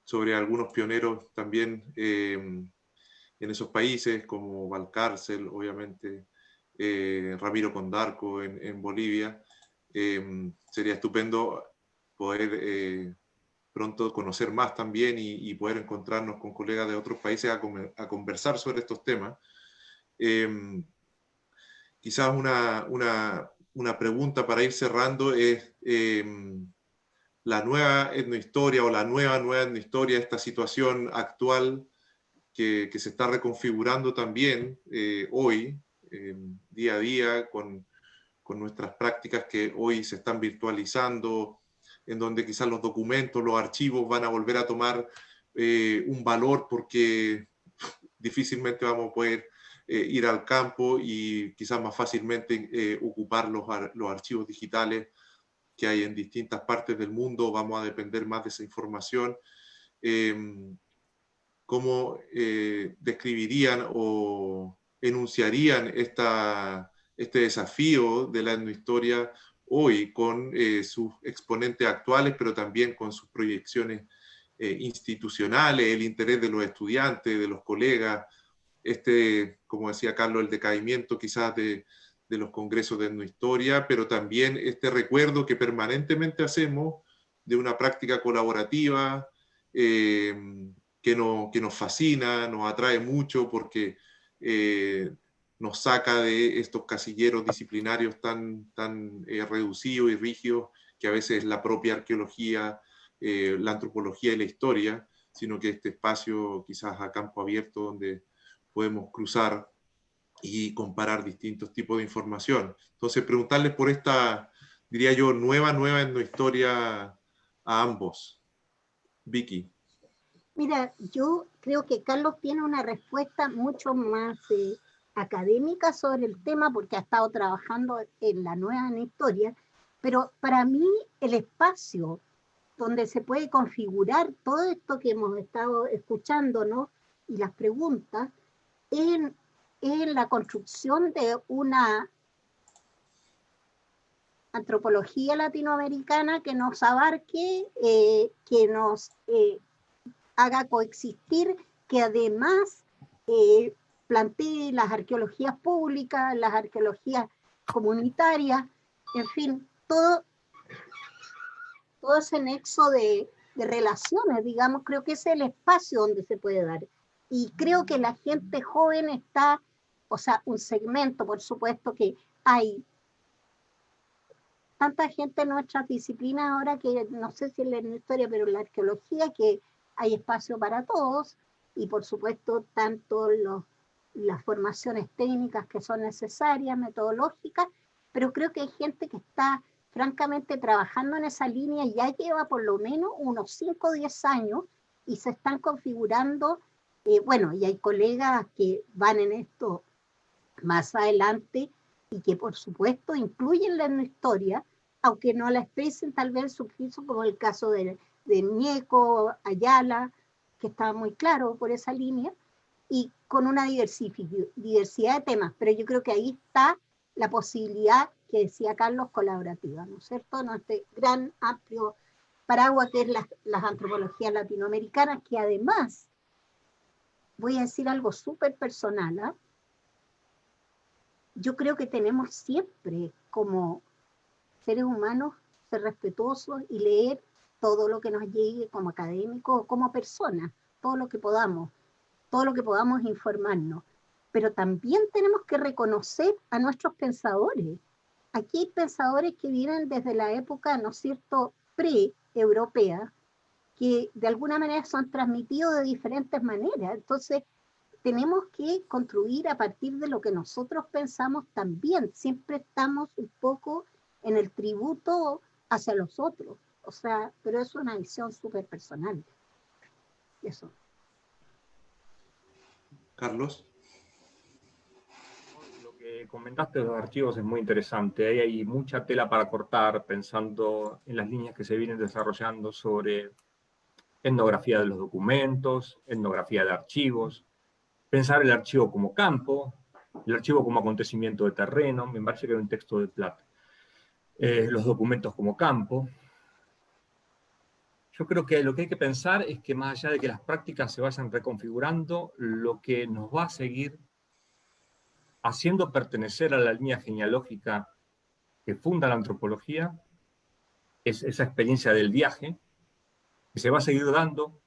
sobre algunos pioneros también en esos países, como Valcárcel, obviamente, Ramiro Condarco en Bolivia. Sería estupendo poder pronto conocer más también y poder encontrarnos con colegas de otros países a conversar sobre estos temas. Quizás una pregunta para ir cerrando es la nueva etnohistoria o la nueva etnohistoria, esta situación actual que se está reconfigurando también hoy, día a día, con nuestras prácticas que hoy se están virtualizando, en donde quizás los documentos, los archivos van a volver a tomar un valor porque difícilmente vamos a poder ir al campo y quizás más fácilmente ocupar los archivos digitales que hay en distintas partes del mundo. Vamos a depender más de esa información. ¿Cómo describirían o enunciarían este desafío de la etnohistoria hoy con sus exponentes actuales, pero también con sus proyecciones institucionales, el interés de los estudiantes, de los colegas, como decía Carlos, el decaimiento quizás de los congresos de etnohistoria, pero también este recuerdo que permanentemente hacemos de una práctica colaborativa que nos fascina, nos atrae mucho porque nos saca de estos casilleros disciplinarios tan reducidos y rígidos que a veces es la propia arqueología, la antropología y la historia, sino que este espacio quizás a campo abierto donde podemos cruzar y comparar distintos tipos de información. Entonces, preguntarles por esta, diría yo, nueva etnohistoria a ambos. Vicky. Mira, yo creo que Carlos tiene una respuesta mucho más académica sobre el tema porque ha estado trabajando en la nueva etnohistoria, pero para mí el espacio donde se puede configurar todo esto que hemos estado escuchando, ¿no? Y las preguntas, en la construcción de una antropología latinoamericana que nos abarque, que nos haga coexistir, que además plantee las arqueologías públicas, las arqueologías comunitarias, en fin, todo ese nexo de relaciones, digamos, creo que es el espacio donde se puede dar. Y creo que la gente joven está, o sea, un segmento, por supuesto que hay tanta gente en nuestras disciplinas ahora que no sé si en la historia, pero en la arqueología, que hay espacio para todos, y por supuesto tanto las formaciones técnicas que son necesarias, metodológicas, pero creo que hay gente que está francamente trabajando en esa línea y ya lleva por lo menos unos 5 o 10 años y se están configurando, bueno, y hay colegas que van en esto más adelante y que por supuesto incluyen la etnohistoria, aunque no la expresen tal vez en su piso, como el caso de Ñeco, Ayala, que estaba muy claro por esa línea, y con una diversidad de temas, pero yo creo que ahí está la posibilidad que decía Carlos, colaborativa, ¿no es cierto? ¿No? Este gran, amplio paraguas que es las antropologías latinoamericanas, que además, voy a decir algo súper personal, ¿eh? Yo creo que tenemos siempre como seres humanos ser respetuosos y leer todo lo que nos llegue como académicos o como personas, todo lo que podamos informarnos. Pero también tenemos que reconocer a nuestros pensadores. Aquí hay pensadores que vienen desde la época, ¿no es cierto?, pre-europea, que de alguna manera son transmitidos de diferentes maneras. Entonces, tenemos que construir a partir de lo que nosotros pensamos también. Siempre estamos un poco en el tributo hacia los otros. O sea, pero es una visión súper personal. Eso. Carlos. Lo que comentaste de los archivos es muy interesante. Ahí hay mucha tela para cortar pensando en las líneas que se vienen desarrollando sobre etnografía de los documentos, etnografía de archivos, pensar el archivo como campo, el archivo como acontecimiento de terreno, me parece que era un texto de Platt, los documentos como campo. Yo creo que lo que hay que pensar es que más allá de que las prácticas se vayan reconfigurando, lo que nos va a seguir haciendo pertenecer a la línea genealógica que funda la antropología es esa experiencia del viaje, que se va a seguir dando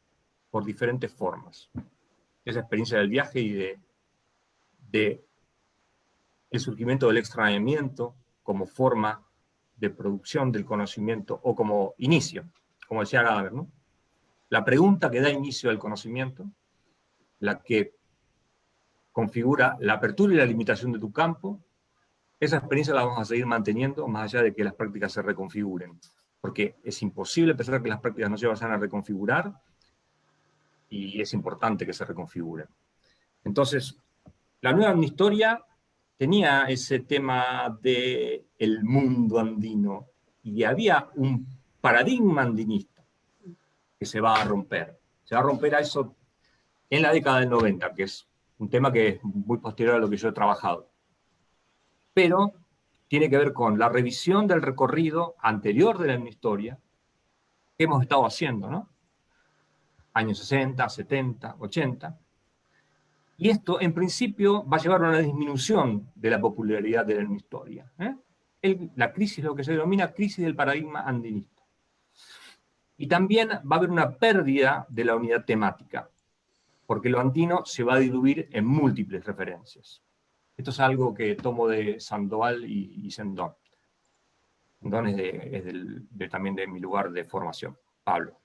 por diferentes formas. Esa experiencia del viaje y de el surgimiento del extrañamiento como forma de producción del conocimiento o como inicio, como decía Gadamer, ¿no? La pregunta que da inicio al conocimiento, la que configura la apertura y la limitación de tu campo, esa experiencia la vamos a seguir manteniendo más allá de que las prácticas se reconfiguren, porque es imposible pensar que las prácticas no se vayan a reconfigurar y es importante que se reconfiguren. Entonces, la nueva etnohistoria tenía ese tema del mundo andino y había un paradigma andinista que se va a romper. Se va a romper a eso en la década del 90, que es un tema que es muy posterior a lo que yo he trabajado. Pero tiene que ver con la revisión del recorrido anterior de la etnohistoria que hemos estado haciendo, ¿no? Años 60, 70, 80. Y esto, en principio, va a llevar a una disminución de la popularidad de la etnohistoria. La crisis, lo que se denomina crisis del paradigma andinista. Y también va a haber una pérdida de la unidad temática, porque lo andino se va a diluir en múltiples referencias. Esto es algo que tomo de Sandoval y Sendón. Sendón es también de mi lugar de formación, Pablo.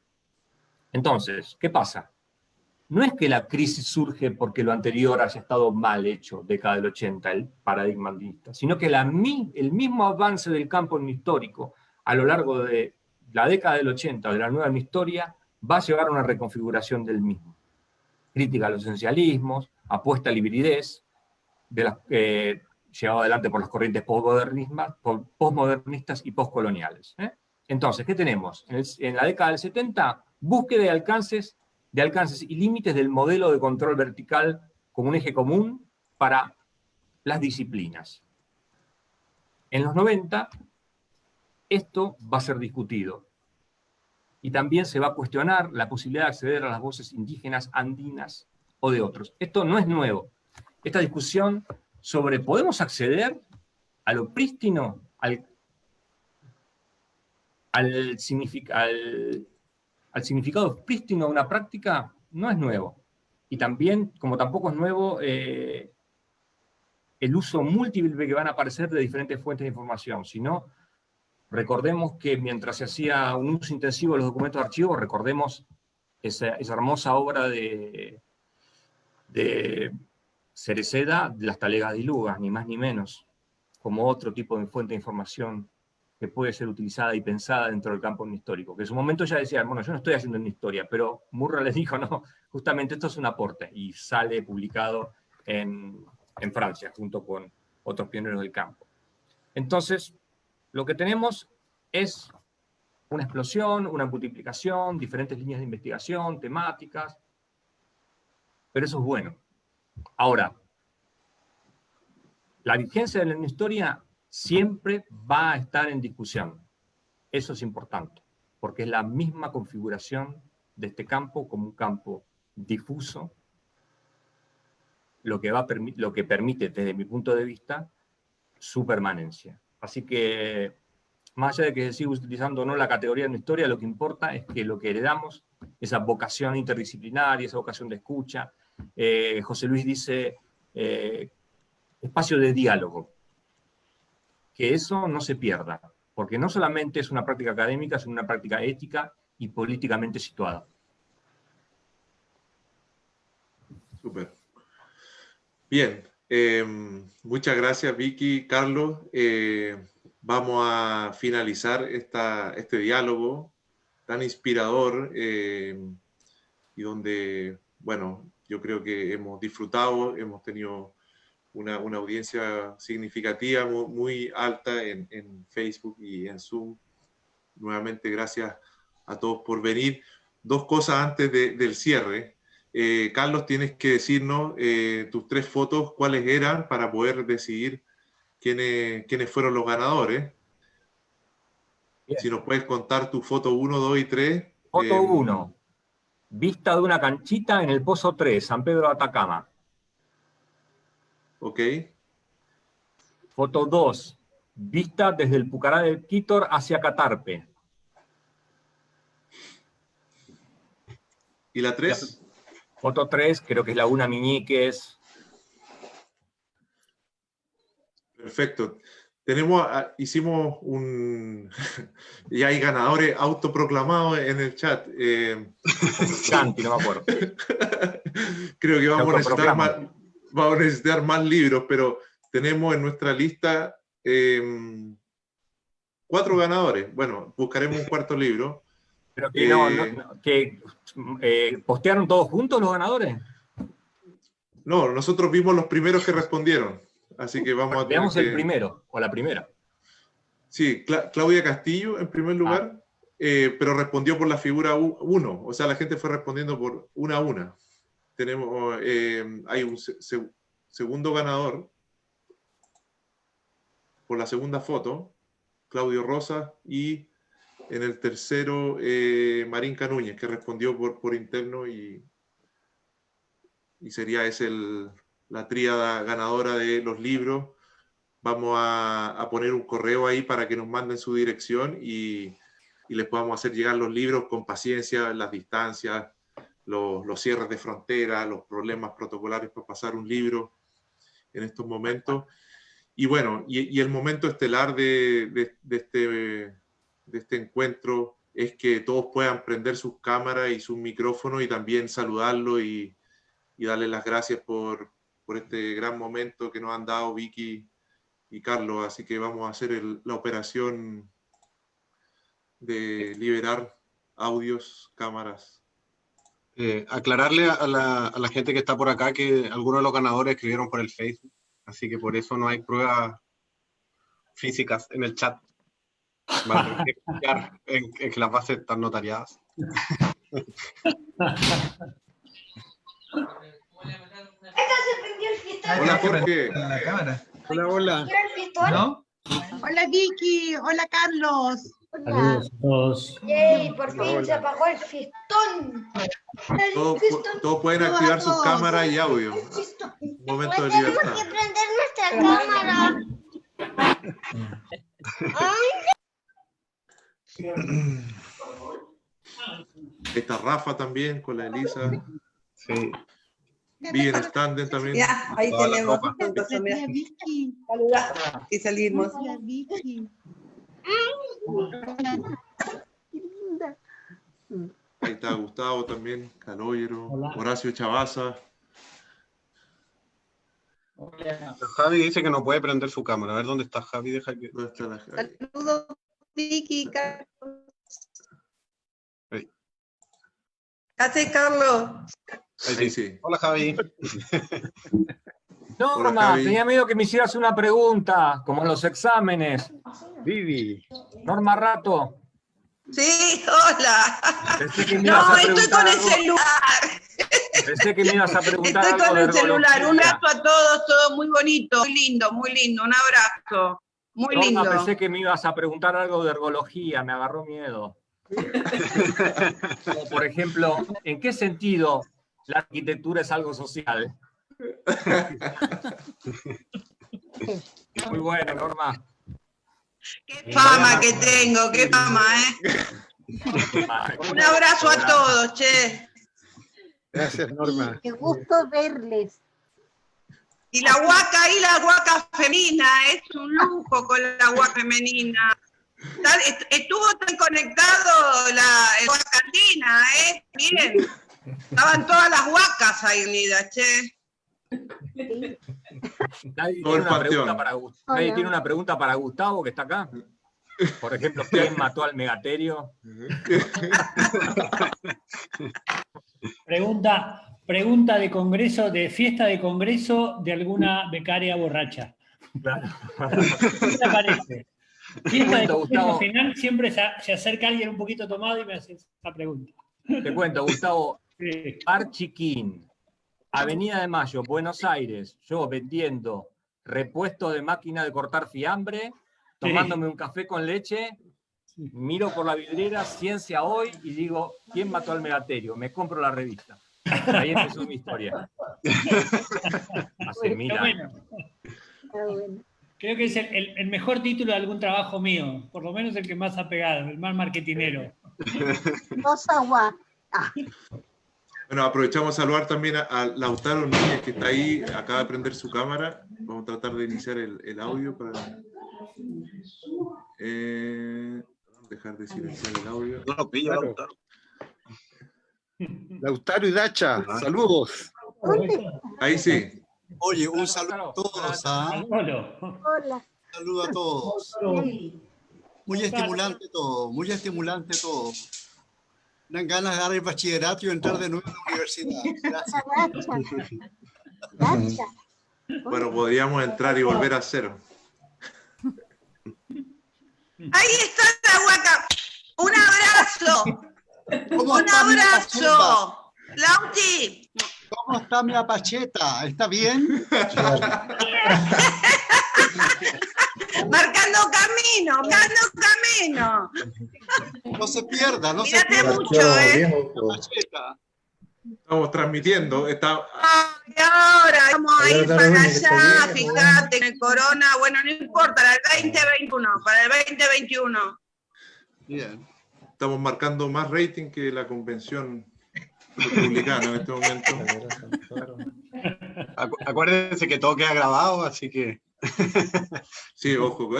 Entonces, ¿qué pasa? No es que la crisis surge porque lo anterior haya estado mal hecho, década del 80, el paradigma andinista, sino que el mismo avance del campo etnohistórico a lo largo de la década del 80, de la nueva etnohistoria, va a llevar a una reconfiguración del mismo. Crítica a los esencialismos, apuesta a la hibridez, llevado adelante por las corrientes postmodernistas y postcoloniales. Entonces, ¿qué tenemos? En la década del 70, búsqueda de alcances y límites del modelo de control vertical como un eje común para las disciplinas. En los 90, esto va a ser discutido. Y también se va a cuestionar la posibilidad de acceder a las voces indígenas, andinas o de otros. Esto no es nuevo. Esta discusión sobre ¿podemos acceder a lo prístino, al significado prístino de una práctica? No es nuevo. Y también, como tampoco es nuevo, el uso múltiple que van a aparecer de diferentes fuentes de información, sino recordemos que mientras se hacía un uso intensivo de los documentos de archivo, recordemos esa hermosa obra de de Cereceda, de las talegas de Iluga, ni más ni menos, como otro tipo de fuente de información que puede ser utilizada y pensada dentro del campo histórico. Que en su momento ya decían, bueno, yo no estoy haciendo una historia, pero Murray les dijo, no, justamente esto es un aporte, y sale publicado en Francia, junto con otros pioneros del campo. Entonces, lo que tenemos es una explosión, una multiplicación, diferentes líneas de investigación, temáticas, pero eso es bueno. Ahora, la vigencia de la historia siempre va a estar en discusión. Eso es importante, porque es la misma configuración de este campo como un campo difuso, lo que permite, desde mi punto de vista, su permanencia. Así que, más allá de que se siga utilizando o no la categoría de una historia, lo que importa es que lo que heredamos, esa vocación interdisciplinaria, esa vocación de escucha, José Luis dice, espacio de diálogo, que eso no se pierda, porque no solamente es una práctica académica, sino una práctica ética y políticamente situada. Súper. Bien, muchas gracias Vicky, Carlos. Vamos a finalizar este diálogo tan inspirador y donde, bueno, yo creo que hemos disfrutado, hemos tenido una audiencia significativa, muy alta en Facebook y en Zoom. Nuevamente, gracias a todos por venir. Dos cosas antes del cierre. Carlos, tienes que decirnos tus 3 fotos, cuáles eran, para poder decidir quiénes fueron los ganadores. Bien. Si nos puedes contar tu foto 1, 2 y 3. Foto 1. Vista de una canchita en el Pozo 3, San Pedro de Atacama. Ok. Foto 2. Vista desde el Pucará del Quítor hacia Catarpe. ¿Y la 3? Foto 3, creo que es Laguna Miñiques. Perfecto. Hicimos ya hay ganadores autoproclamados en el chat. Santi, no me acuerdo. Creo que vamos a necesitar más libros, pero tenemos en nuestra lista 4 ganadores. Bueno, buscaremos un cuarto libro. Pero que ¿postearon todos juntos los ganadores? No, nosotros vimos los primeros que respondieron. Así que vamos a tener veamos el primero, o la primera. Sí, Claudia Castillo en primer lugar, pero respondió por la figura 1, o sea, la gente fue respondiendo por una a una. Tenemos, hay un segundo ganador por la segunda foto, Claudio Rosa, y en el tercero, Marinka Núñez, que respondió por interno y sería la tríada ganadora de los libros. Vamos a poner un correo ahí para que nos manden su dirección y les podamos hacer llegar los libros con paciencia, las distancias, los cierres de frontera, los problemas protocolarios para pasar un libro en estos momentos. Y bueno, y el momento estelar de este encuentro es que todos puedan prender sus cámaras y sus micrófonos y también saludarlo y darles las gracias por este gran momento que nos han dado Vicky y Carlos. Así que vamos a hacer la operación de liberar audios, cámaras. Aclararle a la gente que está por acá que algunos de los ganadores escribieron por el Facebook, así que por eso no hay pruebas físicas en el chat. Van a tener que confiar en que las bases están notariadas. Hola, Jorge. Hola, hola. ¿No? Hola Vicky, hola Carlos. Saludos a todos. Yay, por fin se apagó el fistón. Todos pueden activar sus cámaras y audio. Un momento de libertad. Tenemos que prender nuestra cámara. Está Rafa también con la Elisa. Sí. Viven Standen también. Ya, ahí Toda la tenemos. ropa. Entonces, mira, Hola Vicky. saluda y salimos. Hola Vicky. Qué linda. Ahí está Gustavo también, Caloyero, Hola. Horacio Chavaza, Hola. Javi dice que no puede prender su cámara. A ver dónde está Javi. Deja que... ¿Dónde está la Javi? Saludos, Vicky, Carlos. Ahí. ¿Qué haces, Carlos? Ahí sí. Hola, Javi. Norma, Hola, Javi. tenía miedo que me hicieras una pregunta, como en los exámenes. Vivi. Norma Rato. Sí, hola. Pensé que me ibas No, a estoy preguntar con el algo. celular. Pensé que me ibas a preguntar Estoy algo con de el celular. Un ergología. abrazo a todos, todo muy bonito, muy lindo, muy lindo. Un abrazo. Muy Norma, lindo. pensé que me ibas a preguntar algo de ergología, me agarró miedo. Como por ejemplo, ¿en qué sentido la arquitectura es algo social? Muy bueno, Norma. Qué fama que tengo, qué fama, ¿eh? Un abrazo a todos, che. Gracias, Norma. Qué gusto verles. Y la huaca femenina, es un lujo con la huaca femenina. Estuvo tan conectado el huaca andina, ¿eh? Bien. Estaban todas las huacas ahí unidas, che. Nadie Todo el tiene, una panteón. pregunta para, nadie tiene una pregunta para Gustavo, que está acá. Por ejemplo, ¿quién mató al Megaterio? Pregunta de congreso, de fiesta de congreso de alguna becaria borracha. Claro. ¿Qué te parece? Fiesta de Cuento, congreso Gustavo. final, siempre se acerca alguien un poquito tomado y me hace esa pregunta. Te cuento, Gustavo. Sí. Archiquín, Avenida de Mayo, Buenos Aires, yo vendiendo repuestos de máquina de cortar fiambre, tomándome un café con leche, miro por la vidriera, Ciencia Hoy, y digo, ¿quién mató al Megaterio? Me compro la revista. Ahí empezó mi historia. Hace 1000 Qué años. Bueno. Creo que es el mejor título de algún trabajo mío, por lo menos el que más ha pegado, el más marketinero. Dos aguas. Ah, Bueno, aprovechamos a saludar también a Lautaro Núñez, que está ahí, acaba de prender su cámara. Vamos a tratar de iniciar el audio para... dejar de silenciar el audio. No lo pillo, Claro. Lautaro. Lautaro y Dacha, saludos. Ahí sí. Oye, un saludo a todos, ¿ah? Hola. hola. Un saludo a todos. Muy estimulante todo, muy estimulante todo. Dan ganas de dar el bachillerato y entrar de nuevo a la universidad. Gracias. Dacha. Bueno, podríamos entrar y volver a cero. Ahí está la huaca. Un abrazo. ¿Cómo Un está mi abrazo. Lauti. ¿Cómo está mi apacheta? ¿Está bien? Marcando camino. No se pierda, no se Cuídate pierda. mucho, ¿eh? La apacheta. Estamos transmitiendo. Está... Y ahora vamos a ir para allá, fíjate, en el corona, bueno, no importa, para el 2021. Bien. Estamos marcando más rating que la convención republicana en este momento. Acuérdense que todo queda grabado, así que... Sí, ojo.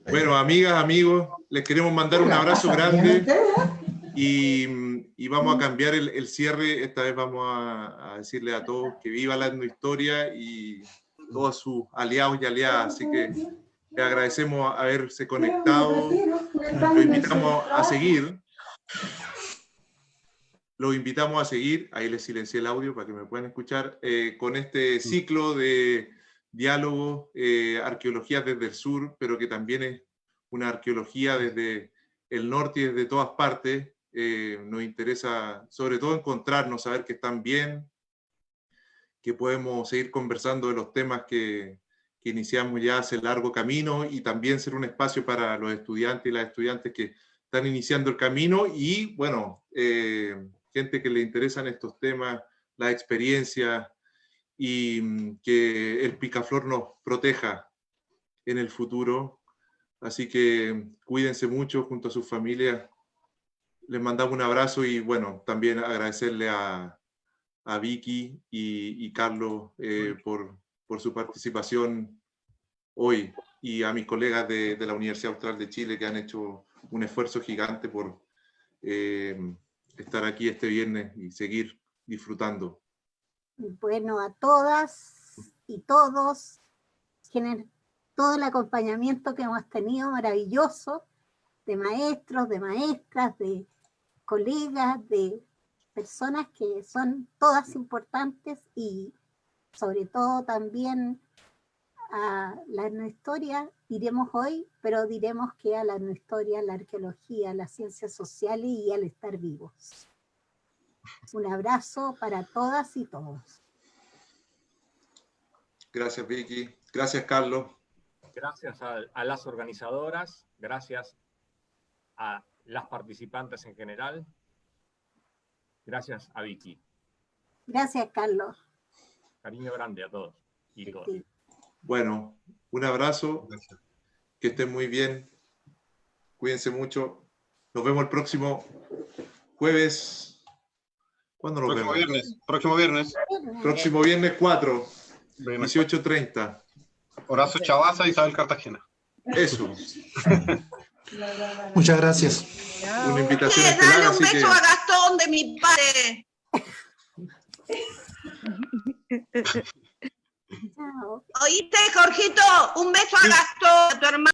Bueno, amigas, amigos, les queremos mandar un abrazo grande y vamos a cambiar el cierre. Esta vez vamos a decirle a todos que viva la etnohistoria y todos sus aliados y aliadas. Así que les agradecemos haberse conectado. Los invitamos a seguir. Los invitamos a seguir, ahí les silencié el audio para que me puedan escuchar, con este ciclo de diálogo, arqueología desde el sur, pero que también es una arqueología desde el norte y desde todas partes. Nos interesa sobre todo encontrarnos, saber que están bien, que podemos seguir conversando de los temas que iniciamos ya hace largo camino y también ser un espacio para los estudiantes y las estudiantes que están iniciando el camino y, bueno, gente que le interesan estos temas, las experiencias y que el picaflor nos proteja en el futuro. Así que cuídense mucho junto a sus familias. Les mandamos un abrazo y, bueno, también agradecerle a Vicky y Carlos por su participación hoy y a mis colegas de la Universidad Austral de Chile que han hecho un esfuerzo gigante por estar aquí este viernes y seguir disfrutando. Bueno, a todas y todos, todo el acompañamiento que hemos tenido maravilloso, de maestros, de maestras, de colegas, de personas que son todas importantes, y sobre todo también a la etnohistoria, diremos hoy, pero diremos que a la etnohistoria, la arqueología, las ciencias sociales y al estar vivos. Un abrazo para todas y todos. Gracias, Vicky. Gracias, Carlos. Gracias a las organizadoras, gracias a las participantes en general. Gracias a Vicky. Gracias, Carlos. Cariño grande a todos y todas. Sí. Bueno, un abrazo. Que estén muy bien. Cuídense mucho. Nos vemos el próximo jueves. ¿Cuándo nos Próximo vemos? viernes. Próximo viernes. Próximo viernes 4, 18:30. Horacio Chavaza, Isabel Cartagena. Eso. Muchas gracias. Una invitación Dale estelar, un así que... beso a Gastón de mi padre. Chao. ¿Oíste, Jorgito? Un beso a Gastón, a tu hermano.